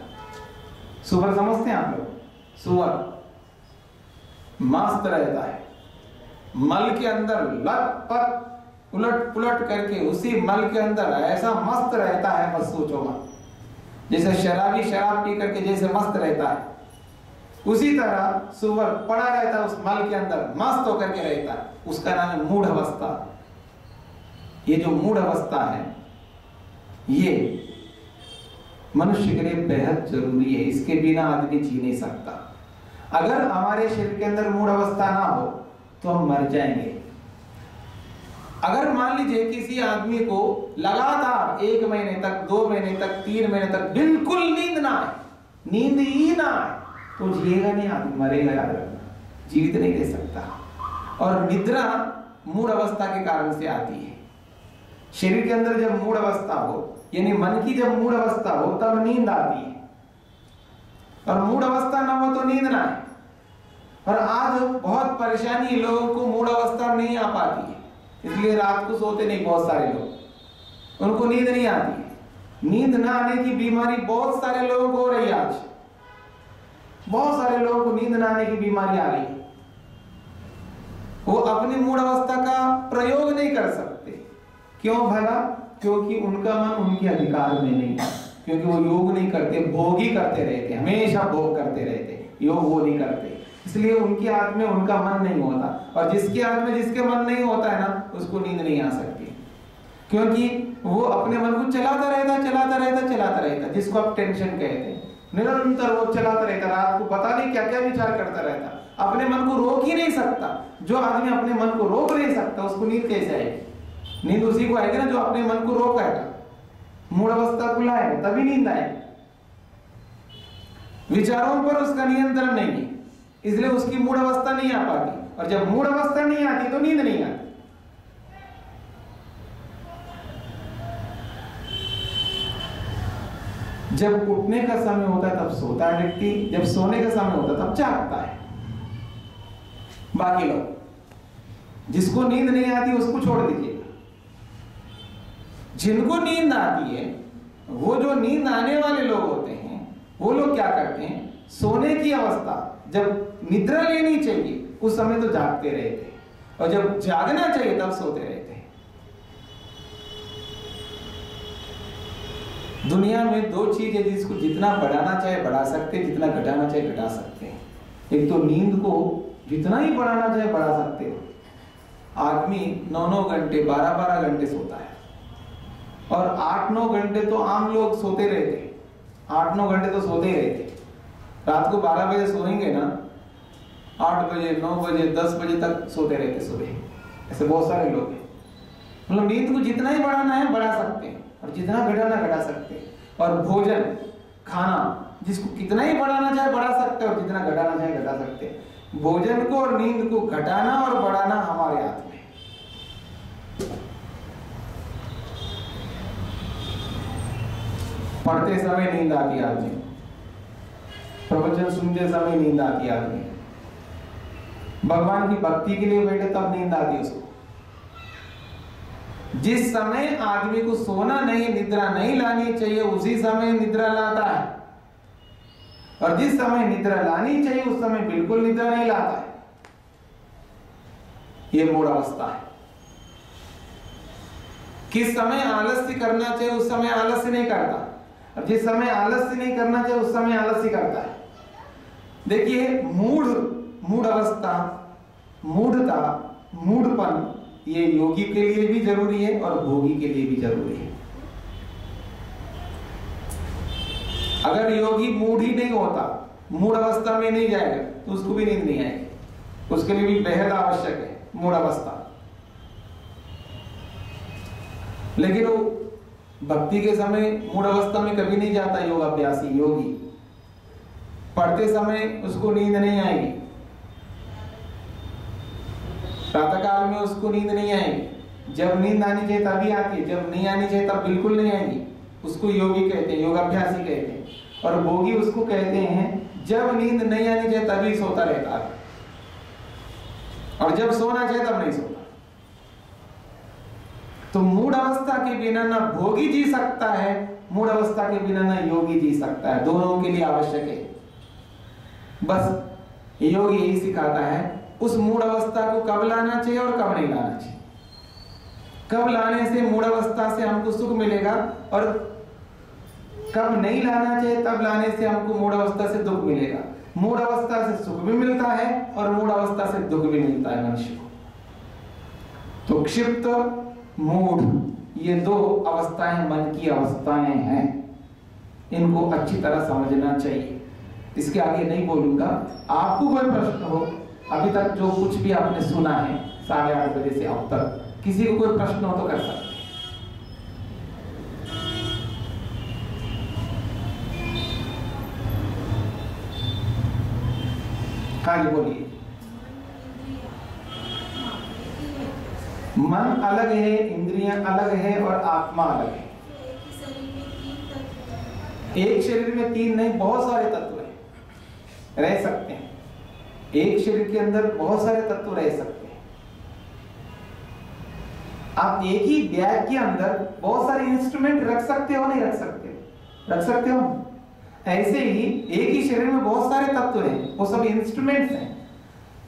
सुअर समझते हैं आप लोग? सुअर मस्त रहता है, मल के अंदर लटपट उलट पुलट करके उसी मल के अंदर ऐसा मस्त रहता है, बस सोचो मत। जैसे शराबी शराब पी करके जैसे मस्त रहता है, उसी तरह सुअर पड़ा रहता है उस मल के अंदर, मस्त होकर के रहता है। उसका नाम है मूढ़ अवस्था। ये जो मूढ़ अवस्था है, ये मनुष्य के लिए बेहद जरूरी है, इसके बिना आदमी जी नहीं सकता। अगर हमारे शरीर के अंदर मूढ़ अवस्था ना हो तो हम मर जाएंगे। अगर मान लीजिए किसी आदमी को लगातार 1 महीने तक, 2 महीने तक, 3 महीने तक बिल्कुल नींद ना आए, नींद ही ना आए, तो जिएगा नहीं आदमी, मरेगा। याद रखना, जीवित नहीं रह सकता। और निद्रा मूढ़ अवस्था के कारण से आती है। शरीर के अंदर जब मूढ़ अवस्था हो, यानी मन की जब मूढ़ अवस्था हो, तब नींद आती है, और मूढ़ अवस्था ना हो तो नींद ना आए। और आज बहुत परेशानी, लोगों को मूढ़ अवस्था नहीं आ पाती है, इसलिए रात को सोते नहीं बहुत सारे लोग, उनको नींद नहीं आती है। नींद ना आने की बीमारी बहुत सारे लोगों को हो रही है आज। बहुत सारे लोगों को नींद ना आने की बीमारी आ रही है। वो अपनी मूढ़ अवस्था का प्रयोग नहीं कर सकते। क्यों भला? क्योंकि उनका मन उनके अधिकार में नहीं है, क्योंकि वो योग नहीं करते, भोग ही करते रहते, हमेशा भोग करते रहते, योग वो नहीं करते। इसलिए उनके हाथ में उनका मन नहीं होता, और जिसके हाथ में जिसके मन नहीं होता है ना, उसको नींद नहीं आ सकती, क्योंकि वो अपने मन को चलाता रहता, जिसको आप टेंशन कहते हैं। निरंतर वो चलाता रहता, रात को पता नहीं क्या क्या विचार करता रहता, अपने मन को रोक ही नहीं सकता। जो आदमी अपने मन को रोक नहीं सकता, उसको नींद कैसे आएगी? नींद उसी को आएगी ना जो अपने मन को रोकेगा, मूढ़ अवस्था को लाएगा, तभी नींद आएगी। विचारों पर उसका नियंत्रण नहीं है, इसलिए उसकी मूढ़ अवस्था नहीं आ पाती, और जब मूढ़ अवस्था नहीं आती तो नींद नहीं आती। जब उठने का समय होता है तब सोता है व्यक्ति, जब सोने का समय होता है तब जागता है। बाकी लोग, जिसको नींद नहीं आती उसको छोड़ दीजिए। जिनको नींद आती है, वो जो नींद आने वाले लोग होते हैं, वो लोग क्या करते हैं, सोने की अवस्था, जब निद्रा लेनी चाहिए उस समय तो जागते रहते, और जब जागना चाहिए तब सोते रहते। दुनिया में 2 चीज है जिसको जितना बढ़ाना चाहे बढ़ा सकते हैं, जितना घटाना चाहे घटा सकते हैं। एक तो नींद को जितना ही बढ़ाना चाहे बढ़ा सकते हो, आदमी 9-9 घंटे 12-12 घंटे सोता है और 8-9 घंटे तो आम लोग सोते रहते, 8-9 घंटे तो सोते ही रहते। रात को 12 बजे सोएंगे ना, 8 बजे 9 बजे 10 बजे तक सोते रहते सुबह। ऐसे बहुत सारे लोग हैं। मतलब नींद को जितना ही बढ़ाना है बढ़ा सकते हैं और जितना घटाना घटा सकते हैं। और भोजन खाना जिसको कितना ही बढ़ाना चाहे बढ़ा सकते हैं और जितना घटाना चाहे घटा सकते हैं। भोजन को और नींद को घटाना और बढ़ाना हमारे हाथ में। पढ़ते समय नींद आती है आदमी, प्रवचन सुनते समय नींद आती है आदमी, भगवान की भक्ति के लिए बैठे तब नींद आती है उसको। जिस समय आदमी को सोना नहीं, निद्रा नहीं लानी चाहिए, उसी समय निद्रा लाता है, और जिस समय निद्रा लानी चाहिए उस समय बिल्कुल निद्रा नहीं लाता है। यह मूढ़ अवस्था है। किस समय आलस्य करना चाहिए उस समय आलस्य नहीं करता, और जिस समय आलस्य नहीं करना चाहिए उस समय आलस्य करता है। देखिए, मूढ़ अवस्था, मूढ़ता, मूढ़पन ये योगी के लिए भी जरूरी है और भोगी के लिए भी जरूरी है। अगर योगी मूढ़ ही नहीं होता, मूढ़ अवस्था में नहीं जाएगा तो उसको भी नींद नहीं आएगी। उसके लिए भी बेहद आवश्यक है मूढ़ अवस्था। लेकिन वो भक्ति के समय मूढ़ अवस्था में कभी नहीं जाता योगाभ्यासी योगी। पढ़ते समय उसको नींद नहीं आएगी, प्रातः काल में उसको नींद नहीं आएगी। जब नींद आनी चाहिए तभी आती है, जब नहीं आनी चाहिए तब बिल्कुल नहीं आएगी। उसको योगी कहते हैं, योगाभ्यासी कहते हैं। और भोगी उसको कहते हैं जब नींद नहीं आनी चाहिए तभी सोता रहता है, और जब सोना चाहिए तब नहीं सोता। तो मूढ़ अवस्था के बिना ना भोगी जी सकता है, मूढ़ अवस्था के बिना ना योगी जी सकता है। दोनों के लिए आवश्यक है। बस योगी यही सिखाता है उस मूढ़ अवस्था को कब लाना चाहिए और कब नहीं लाना चाहिए। कब लाने से मूढ़ अवस्था से हमको सुख मिलेगा और कब नहीं लाना चाहिए तब लाने से हमको मूढ़ अवस्था से दुख मिलेगा। मूढ़ अवस्था से सुख भी मिलता है और मूढ़ अवस्था से दुख भी मिलता है मनुष्य को। तो क्षिप्त, मूढ़, ये दो अवस्थाएं मन की अवस्थाएं हैं। इनको अच्छी तरह समझना चाहिए। इसके आगे नहीं बोलूंगा। आपको कोई प्रश्न हो, अभी तक जो कुछ भी आपने सुना है 8:30 बजे से अब तक, किसी को कोई प्रश्न हो तो कर सकते हैं। हाँ जी बोलिए। मन अलग है, इंद्रियां अलग है और आत्मा अलग है। एक शरीर में 3 नहीं, बहुत सारे तत्व हैं, रह सकते हैं। एक शरीर के अंदर बहुत सारे तत्व रह सकते हैं। आप एक ही बैग के अंदर बहुत सारे इंस्ट्रूमेंट रख सकते हो, नहीं रख सकते? रख सकते हो। ऐसे ही एक ही शरीर में बहुत सारे तत्व हैं, वो सब इंस्ट्रूमेंट्स हैं।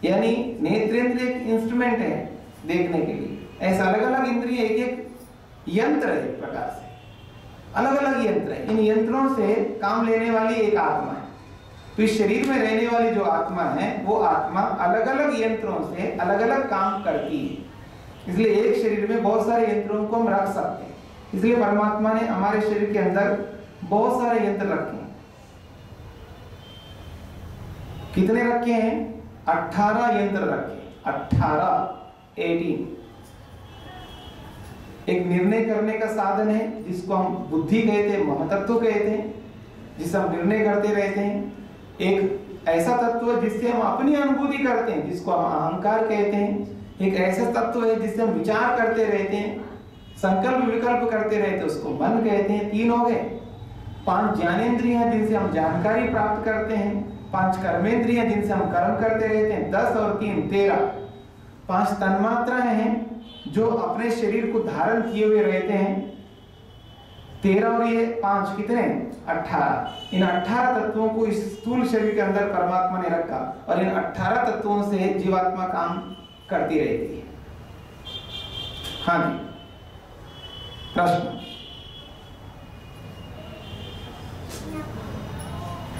यानी नेत्रेंद्र एक इंस्ट्रूमेंट है देखने के लिए। ऐसा अलग अलग इंद्रिय एक एक यंत्र है, एक प्रकार से अलग अलग यंत्र है। इन यंत्रों से काम लेने वाली एक आत्मा है। तो इस शरीर में रहने वाली जो आत्मा है वो आत्मा अलग अलग यंत्रों से अलग अलग काम करती है। इसलिए एक शरीर में बहुत सारे यंत्रों को हम रख सकते हैं। इसलिए परमात्मा ने हमारे शरीर के अंदर बहुत सारे यंत्र रखे हैं। कितने रखे हैं? 18 यंत्र रखे। 18 एक निर्णय करने का साधन है जिसको हम बुद्धि कहते हैं, महतत्व कहते हैं, जिससे हम निर्णय करते रहते हैं। एक ऐसा तत्व है जिससे हम अपनी अनुभूति करते हैं, जिसको हम अहंकार कहते हैं। एक ऐसा तत्व है जिससे हम विचार करते रहते हैं, संकल्प विकल्प करते रहते हैं, उसको मन कहते हैं। 3 हो गए। 5 ज्ञानेंद्रियां जिनसे हम जानकारी प्राप्त करते हैं, 5 कर्मेंद्रियां जिनसे हम कर्म करते रहते हैं, 10 और 3 13। 5 तन्मात्राएं हैं जो अपने शरीर को धारण किए हुए रहते हैं। 13 और ये 5 कितने? 18। इन 18 तत्वों को इस स्थूल शरीर के अंदर परमात्मा ने रखा और इन 18 तत्वों से जीवात्मा काम करती रहती है। हाँ जी, प्रश्न?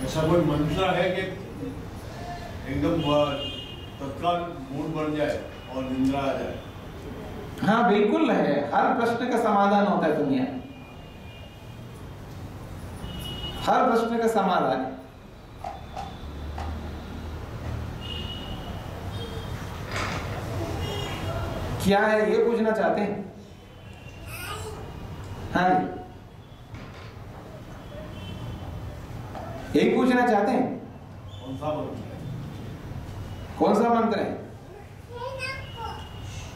ऐसा कोई मंत्र है कि एकदम तत्काल मूड बन जाए और निंद्रा आ जाए? हाँ बिल्कुल है, हर प्रश्न का समाधान होता है दुनिया में, हर प्रश्न का समाधान है। क्या है ये पूछना चाहते हैं? हाँ जी, यही पूछना चाहते हैं? कौन सा मंत्र है?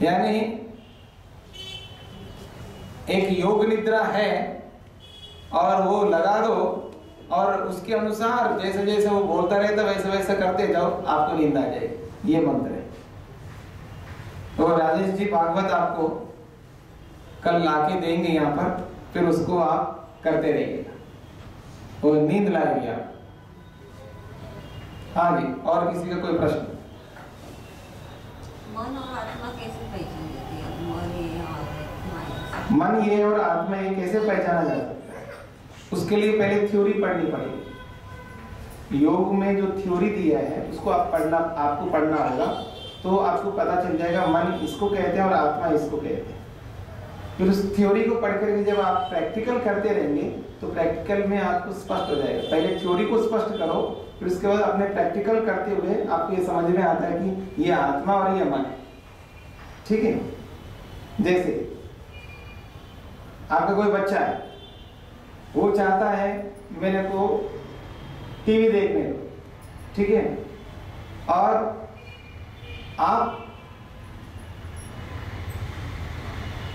यानी एक योग निद्रा है और वो लगा दो और उसके अनुसार जैसे जैसे वो बोलता रहता वैसे वैसे करते जाओ, आपको नींद आ जाएगी। ये मंत्र है। तो राजेश जी भागवत आपको कल लाके देंगे यहाँ पर, फिर उसको आप करते रहिएगा, वो नींद लाएगी आप। हाँ जी, और किसी का कोई प्रश्न? मन और आत्मा कैसे पहचान जाती है? मन ये और आत्मा ये कैसे पहचाना जा सकता है? उसके लिए पहले थ्योरी पढ़नी पड़ेगी। योग में जो थ्योरी दिया है उसको आपको पढ़ना होगा, तो आपको पता चल जाएगा मन इसको कहते हैं और आत्मा इसको कहते हैं। फिर उस थ्योरी को पढ़ करके जब आप प्रैक्टिकल करते रहेंगे तो प्रैक्टिकल में आपको स्पष्ट हो जाएगा। पहले थ्योरी को स्पष्ट करो, फिर उसके बाद अपने प्रैक्टिकल करते हुए आपको ये समझ में आता है कि ये आत्मा और ये मन है। ठीक है? जैसे आपका कोई बच्चा है, वो चाहता है मेरे को टीवी देखने दो, ठीक है, और आप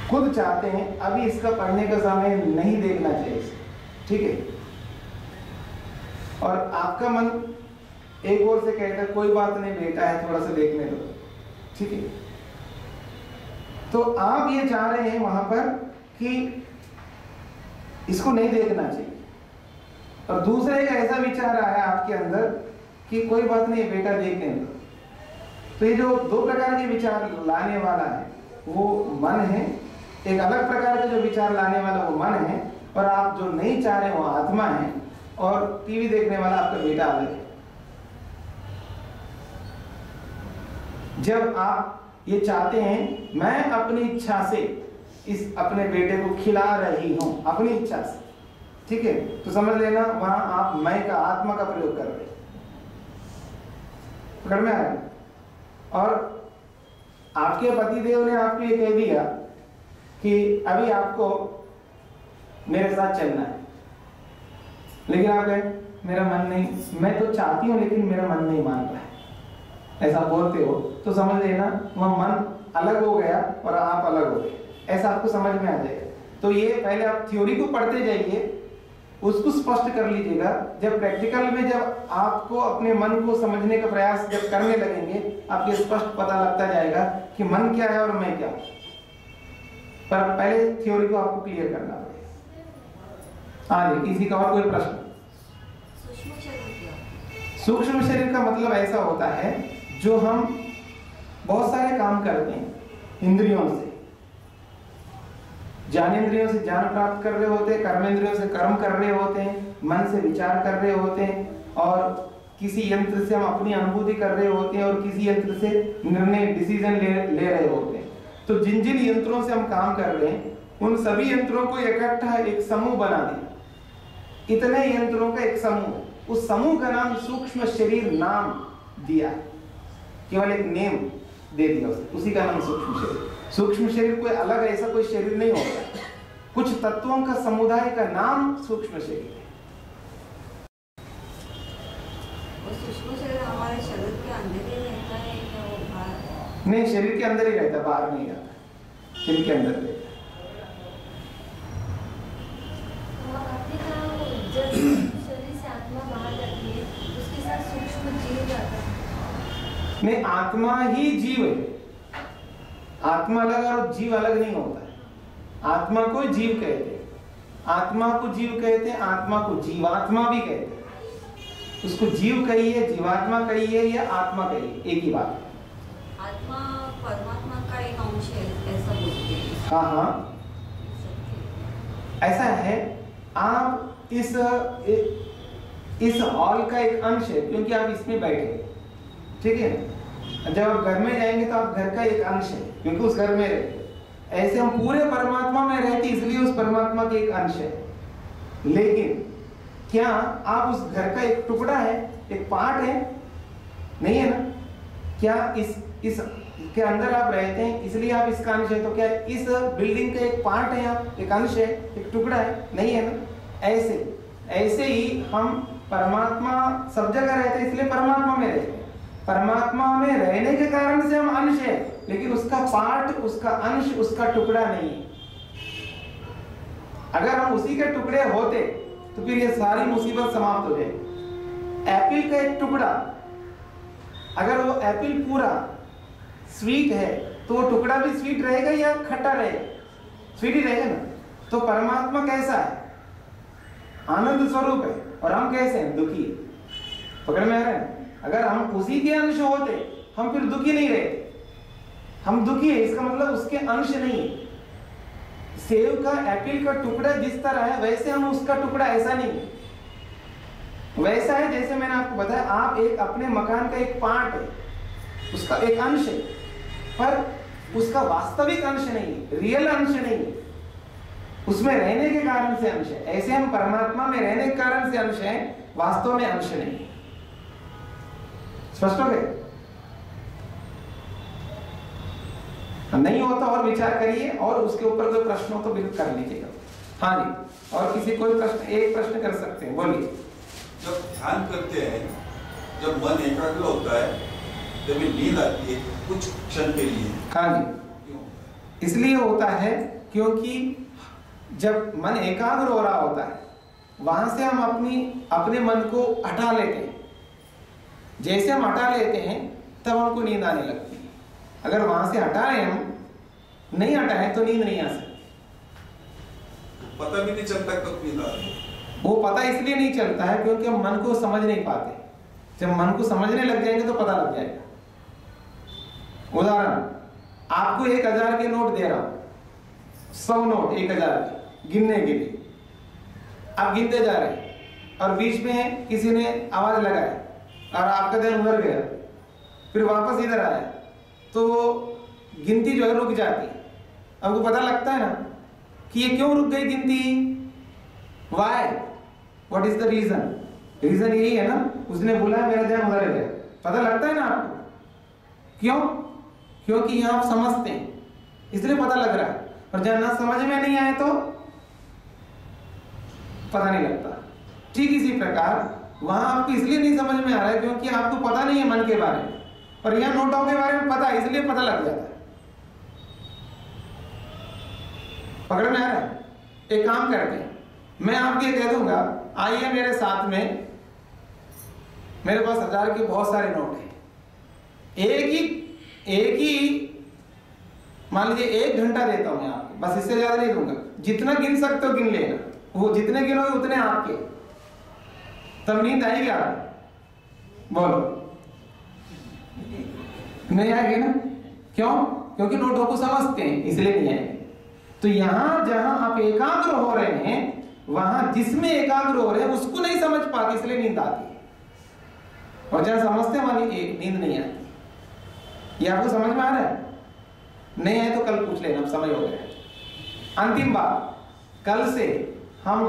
खुद चाहते हैं अभी इसका पढ़ने का समय नहीं देखना चाहिए, ठीक है, और आपका मन एक ओर से कहता है कोई बात नहीं बेटा है थोड़ा सा देखने दो, ठीक है। तो आप ये चाह रहे हैं वहां पर कि इसको नहीं देखना चाहिए, और दूसरे का ऐसा विचार आया आपके अंदर कि कोई बात नहीं बेटा देखने दो। तो ये जो दो प्रकार के विचार लाने वाला है वो मन है, एक अलग प्रकार के जो विचार लाने वाला वो मन है, और आप जो नहीं चाह रहे वो आत्मा है, और टीवी देखने वाला आपका बेटा अलग है। जब आप ये चाहते हैं मैं अपनी इच्छा से इस अपने बेटे को खिला रही हूं अपनी इच्छा से, ठीक है, तो समझ लेना वहां आप मैं का आत्मा का प्रयोग कर रहे हैं। पकड़ में आया? और आपके पतिदेव ने आपको ये कह दिया कि अभी आपको मेरे साथ चलना है, लेकिन आप कहें मेरा मन नहीं, मैं तो चाहती हूं लेकिन मेरा मन नहीं मान रहा है, ऐसा बोलते हो तो समझ लेना वह मन अलग हो गया और आप अलग हो गए, ऐसा आपको समझ में आ जाएगा। तो ये पहले आप थ्योरी को पढ़ते जाइए, उसको स्पष्ट कर लीजिएगा। जब प्रैक्टिकल में जब आपको अपने मन को समझने का प्रयास जब करने लगेंगे, आपको स्पष्ट पता लगता जाएगा कि मन क्या है और मैं क्या हूं। पर पहले थ्योरी को आपको क्लियर करना पड़ेगा। आगे किसी का और कोई प्रश्न? सूक्ष्म शरीर क्या? सूक्ष्म शरीर का मतलब ऐसा होता है जो हम बहुत सारे काम करते हैं इंद्रियों से, ज्ञानेंद्रियों से ज्ञान प्राप्त कर रहे होते हैं, कर्मेंद्रियों से कर्म कर रहे होते हैं, मन से विचार कर रहे होते हैं, और किसी यंत्र से हम अपनी अनुभूति कर रहे होते हैं, और किसी यंत्र से निर्णय डिसीजन ले रहे होते हैं। तो जिन जिन यंत्रों से हम काम कर रहे हैं उन सभी यंत्रों को इकट्ठा एक समूह बना दिया। इतने यंत्रों का एक समूह, उस समूह का नाम सूक्ष्म शरीर नाम दिया, केवल एक नेम दे दिया उसी का नाम सूक्ष्म शरीर। सूक्ष्म शरीर कोई अलग ऐसा कोई शरीर नहीं होता, कुछ तत्वों का समुदाय का नाम सूक्ष्म शरीर है। वो सूक्ष्म शरीर हमारे शरीर के अंदर ही रहता है या वो बाहर? नहीं, शरीर के अंदर ही रहता, बाहर नहीं रहता, शरीर के अंदर रहता। शरीर से आत्मा बाहर जाती है, उसके साथ सूक्ष्म जीव जाता है। नहीं, आत्मा ही जीव है, आत्मा अलग और जीव अलग नहीं होता है। आत्मा को जीव कहते हैं, आत्मा को जीव कहते हैं, आत्मा को जीवात्मा भी कहते हैं। उसको जीव कहिए, जीवात्मा कहिए या आत्मा कहिए, एक ही बात है। आत्मा परमात्मा का एक अंश है ऐसा बोलते हैं। हाँ हाँ, ऐसा है। आप इस हॉल का एक अंश है क्योंकि आप इसमें बैठे, ठीक है। जब आप घर में जाएंगे तो आप घर का एक अंश है क्योंकि उस घर में रहते। ऐसे हम पूरे परमात्मा में रहते इसलिए उस परमात्मा के एक अंश है। लेकिन क्या आप उस घर का एक टुकड़ा है, एक पार्ट है? नहीं है ना। क्या इस के अंदर आप रहते हैं इसलिए आप इसका अंश है? तो क्या इस बिल्डिंग का एक पार्ट है, आप एक अंश है, एक टुकड़ा है? नहीं है ना। ऐसे ही हम परमात्मा सब जगह रहते हैं इसलिए परमात्मा में रहते हैं। परमात्मा में रहने के कारण से हम अंश है, लेकिन उसका पार्ट, उसका अंश, उसका टुकड़ा नहीं है। अगर हम उसी के टुकड़े होते तो फिर ये सारी मुसीबत समाप्त हो जाए। एप्पल का एक टुकड़ा, अगर वो एप्पल पूरा स्वीट है तो वो टुकड़ा भी स्वीट रहेगा या खट्टा रहेगा? स्वीट ही रहेगा ना। तो परमात्मा कैसा है? आनंद स्वरूप है, और हम कैसे हैं? दुखी। पकड़ में आ रहा है? अगर हम उसी के अंश होते हम फिर दुखी नहीं रहते। हम दुखी है इसका मतलब उसके अंश नहीं है। सेब का, एप्पल का टुकड़ा जिस तरह है वैसे हम उसका टुकड़ा ऐसा नहीं है। वैसा है जैसे मैंने आपको बताया, आप एक अपने मकान का एक पार्ट है, उसका एक अंश है, पर उसका वास्तविक अंश नहीं है, रियल अंश नहीं है, उसमें रहने के कारण से अंश है। ऐसे हम परमात्मा में रहने के कारण से अंश है, वास्तव में अंश नहीं। स्पष्ट हो गए? नहीं होता और विचार करिए, और उसके ऊपर कोई प्रश्न हो तो बिल्कुल कर लीजिएगा। हाँ जी, और किसी कोई प्रश्न, एक प्रश्न कर सकते हैं, बोलिए। जब ध्यान करते हैं, जब मन एकाग्र होता है, जब नींद आती है कुछ क्षण के लिए, हाँ जी, इसलिए होता है क्योंकि जब मन एकाग्र हो रहा होता है वहां से हम अपने मन को हटा लेते हैं। जैसे हम हटा लेते हैं तब हमको नींद आने लगती है। अगर वहां से हटाए, हम नहीं हटाए तो नींद नहीं आ सकती। पता भी नहीं चलता कब नींद आ रही है। वो पता इसलिए नहीं चलता है क्योंकि हम मन को समझ नहीं पाते। जब मन को समझने लग जाएंगे तो पता लग जाएगा। उदाहरण, आपको 1000 के नोट दे रहा हूं, 100 नोट 1000 के गिनने के लिए। आप गिनते जा रहे हैं और बीच में किसी ने आवाज लगाई और आपका ध्यान उधर गया, फिर वापस इधर आया, तो गिनती जो है रुक जाती है। आपको पता लगता है ना कि ये क्यों रुक गई गिनती? Why? What is the reason? Reason यही है ना, उसने बोला मेरा ध्यान उधर गया। पता लगता है ना आपको? क्यों? क्योंकि यहां आप समझते हैं इसलिए पता लग रहा है, और जब ना समझ में नहीं आए तो पता नहीं लगता। ठीक इसी प्रकार वहां आपको इसलिए नहीं समझ में आ रहा है क्योंकि आपको पता नहीं है मन के बारे में, और यहां नोटों के बारे में पता है इसलिए पता लग जाता है। पकड़ में आ रहा है? एक काम करते हैं, मैं आपको कह दूंगा आइए मेरे साथ में, मेरे पास 1000 के बहुत सारे नोट हैं। एक ही मान लीजिए 1 घंटा देता हूं मैं आपको, बस इससे ज्यादा नहीं दूंगा। जितना गिन सकते हो गिन लेना, वो जितने गिनोगे उतने आपके, तब नींद आएगी आपको? बोलो। नहीं आएगी ना? क्यों? क्योंकि नोटों को समझते हैं इसलिए नहीं आएगी। तो यहां जहां आप एकाग्र हो रहे हैं, वहां जिसमें एकाग्र हो रहे हैं उसको नहीं समझ पाते इसलिए नींद आती है, और जहां समझते हैं वहां नींद नहीं आती। ये आपको समझ में आ रहा है? नहीं है तो कल पूछ लेना, अब समय हो गया। अंतिम बात, कल से हम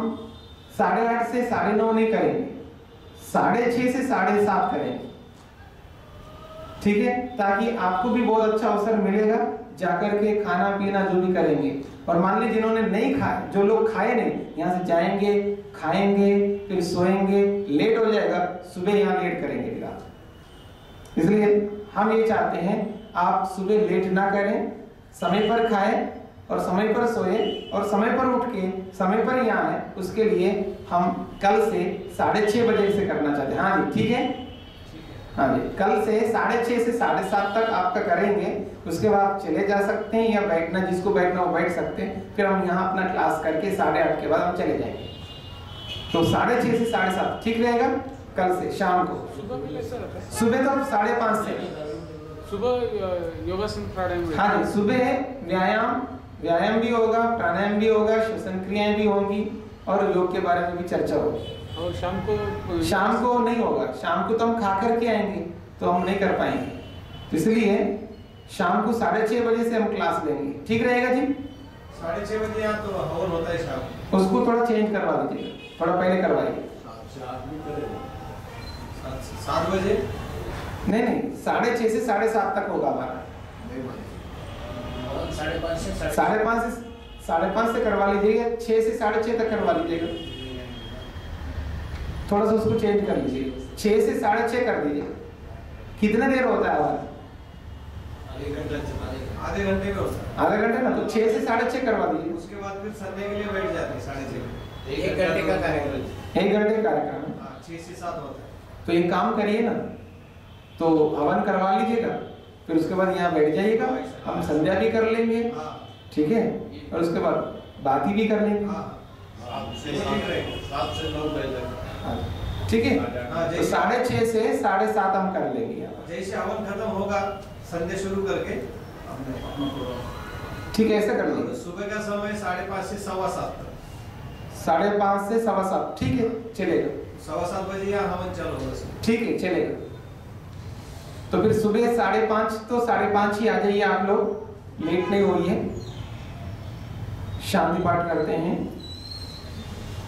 8:30 से 9:30 नहीं करेंगे, 6:30 से 7:30 करेंगे, ठीक है? ताकि आपको भी बहुत अच्छा अवसर मिलेगा जाकर के खाना पीना जो भी करेंगे। और मान लीजिए जिन्होंने नहीं खाए, जो लोग खाए नहीं, यहाँ से जाएंगे, खाएंगे, फिर सोएंगे, लेट हो जाएगा, सुबह यहाँ लेट करेंगे फिर। इसलिए हम ये चाहते हैं आप सुबह लेट ना करें, समय पर खाएं और समय पर सोए और समय पर उठ के समय पर यहाँ आए। उसके लिए हम कल से 6:30 बजे से करना चाहते हैं। हाँ जी, ठीक है? हाँ जी, कल से 6:30 से 7:30 तक आपका करेंगे। उसके बाद चले जा सकते हैं या बैठना, जिसको बैठना वो बैठ सकते हैं। फिर हम यहाँ अपना क्लास करके 8:30 के बाद हम चले जाएंगे। तो 6:30 से 7:30 ठीक रहेगा? कल से शाम को। सुबह तो 5:30 से सुबह योगासन प्राणायाम। हाँ जी, सुबह व्यायाम भी होगा, प्राणायाम भी होगा, श्वसन क्रियाएं भी होंगी और योग के बारे में भी चर्चा होगी। और शाम को नहीं होगा, शाम को तो हम खा कर के आएंगे तो हम नहीं कर पाएंगे। तो इसलिए शाम को 6:30 बजे से हम क्लास लेंगे, ठीक रहेगा जी? 6:30 बजे यहाँ तो हवन होता है शाम। उसको थोड़ा चेंज करवा दीजिएगा, थोड़ा पहले करवाइए। 7 बजे नहीं 6:30 से 7:30 तक होगा हमारा। 5:30 से करवा लीजिएगा, 6 से 6:30 तक करवा लीजिएगा। थोड़ा सा उसको चेंज कर लीजिए, 6 से 6:30 कर दीजिए। कितना देर होता है हमारा? आधे घंटे में होता है। आधा घंटे ना, तो 6 से 6:30 करवा दीजिए। उसके बाद फिर संडे के लिए बैठ जाते हैं 6:30 बजे। 1 घंटे का कार्यक्रम। 1 घंटे का कार्यक्रम है। 6 से 7 होता है। तो एक काम करिए ना, तो हवन करवा लीजिएगा, फिर उसके बाद यहाँ बैठ जाइएगा, हम संध्या भी कर लेंगे, हाँ ठीक है? और उसके बाद बाती भी कर लेंगे। हाँ 7 से 9 बजे तक। हाँ, ठीक है? हाँ, तो 6:30 से 7:30 हम कर लेंगे यहाँ। जैसे हवन खत्म होगा संडे शुरू करके हमने अपना प्रोग्राम। ठीक है, ऐसा कर लेंगे। सुबह का समय 5:30 से 7:15 तक। 5:30 से 7:15, ठीक है, चलेगा। 7:15 बजे यहाँ हवन चालू होगा। ठीक है, चलेगा। तो फिर सुबह 5:30 तो 5:30 ही आ जाइए आप लोग, लेट नहीं हो रही है। शांति पाठ करते हैं।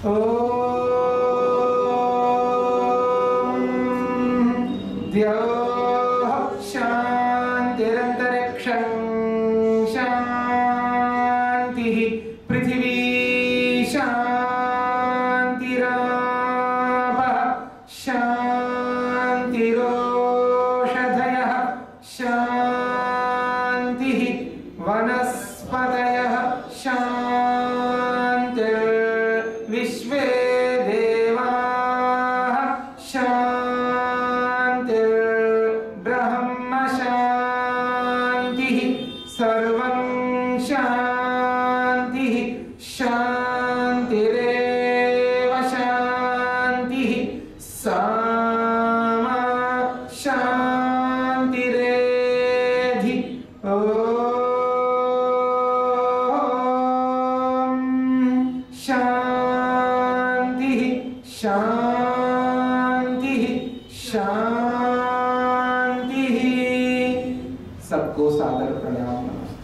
ओम द्यौः शान्तिरन्तरिक्षं शान्तिः, पृथिवी शान्तिरापः शान्तिरोषधयः शान्तिः, वनस्पतयः शान्तिर्विश्वे देवाः शान्तिर्ब्रह्म शान्तिः, सर्वं शान्तिः शान्तिरेव शान्तिः, सामा शान्तिरेधि। ॐ शान्तिः शान्तिः शान्तिः। सबको सादर प्रणाम, नमस्ते।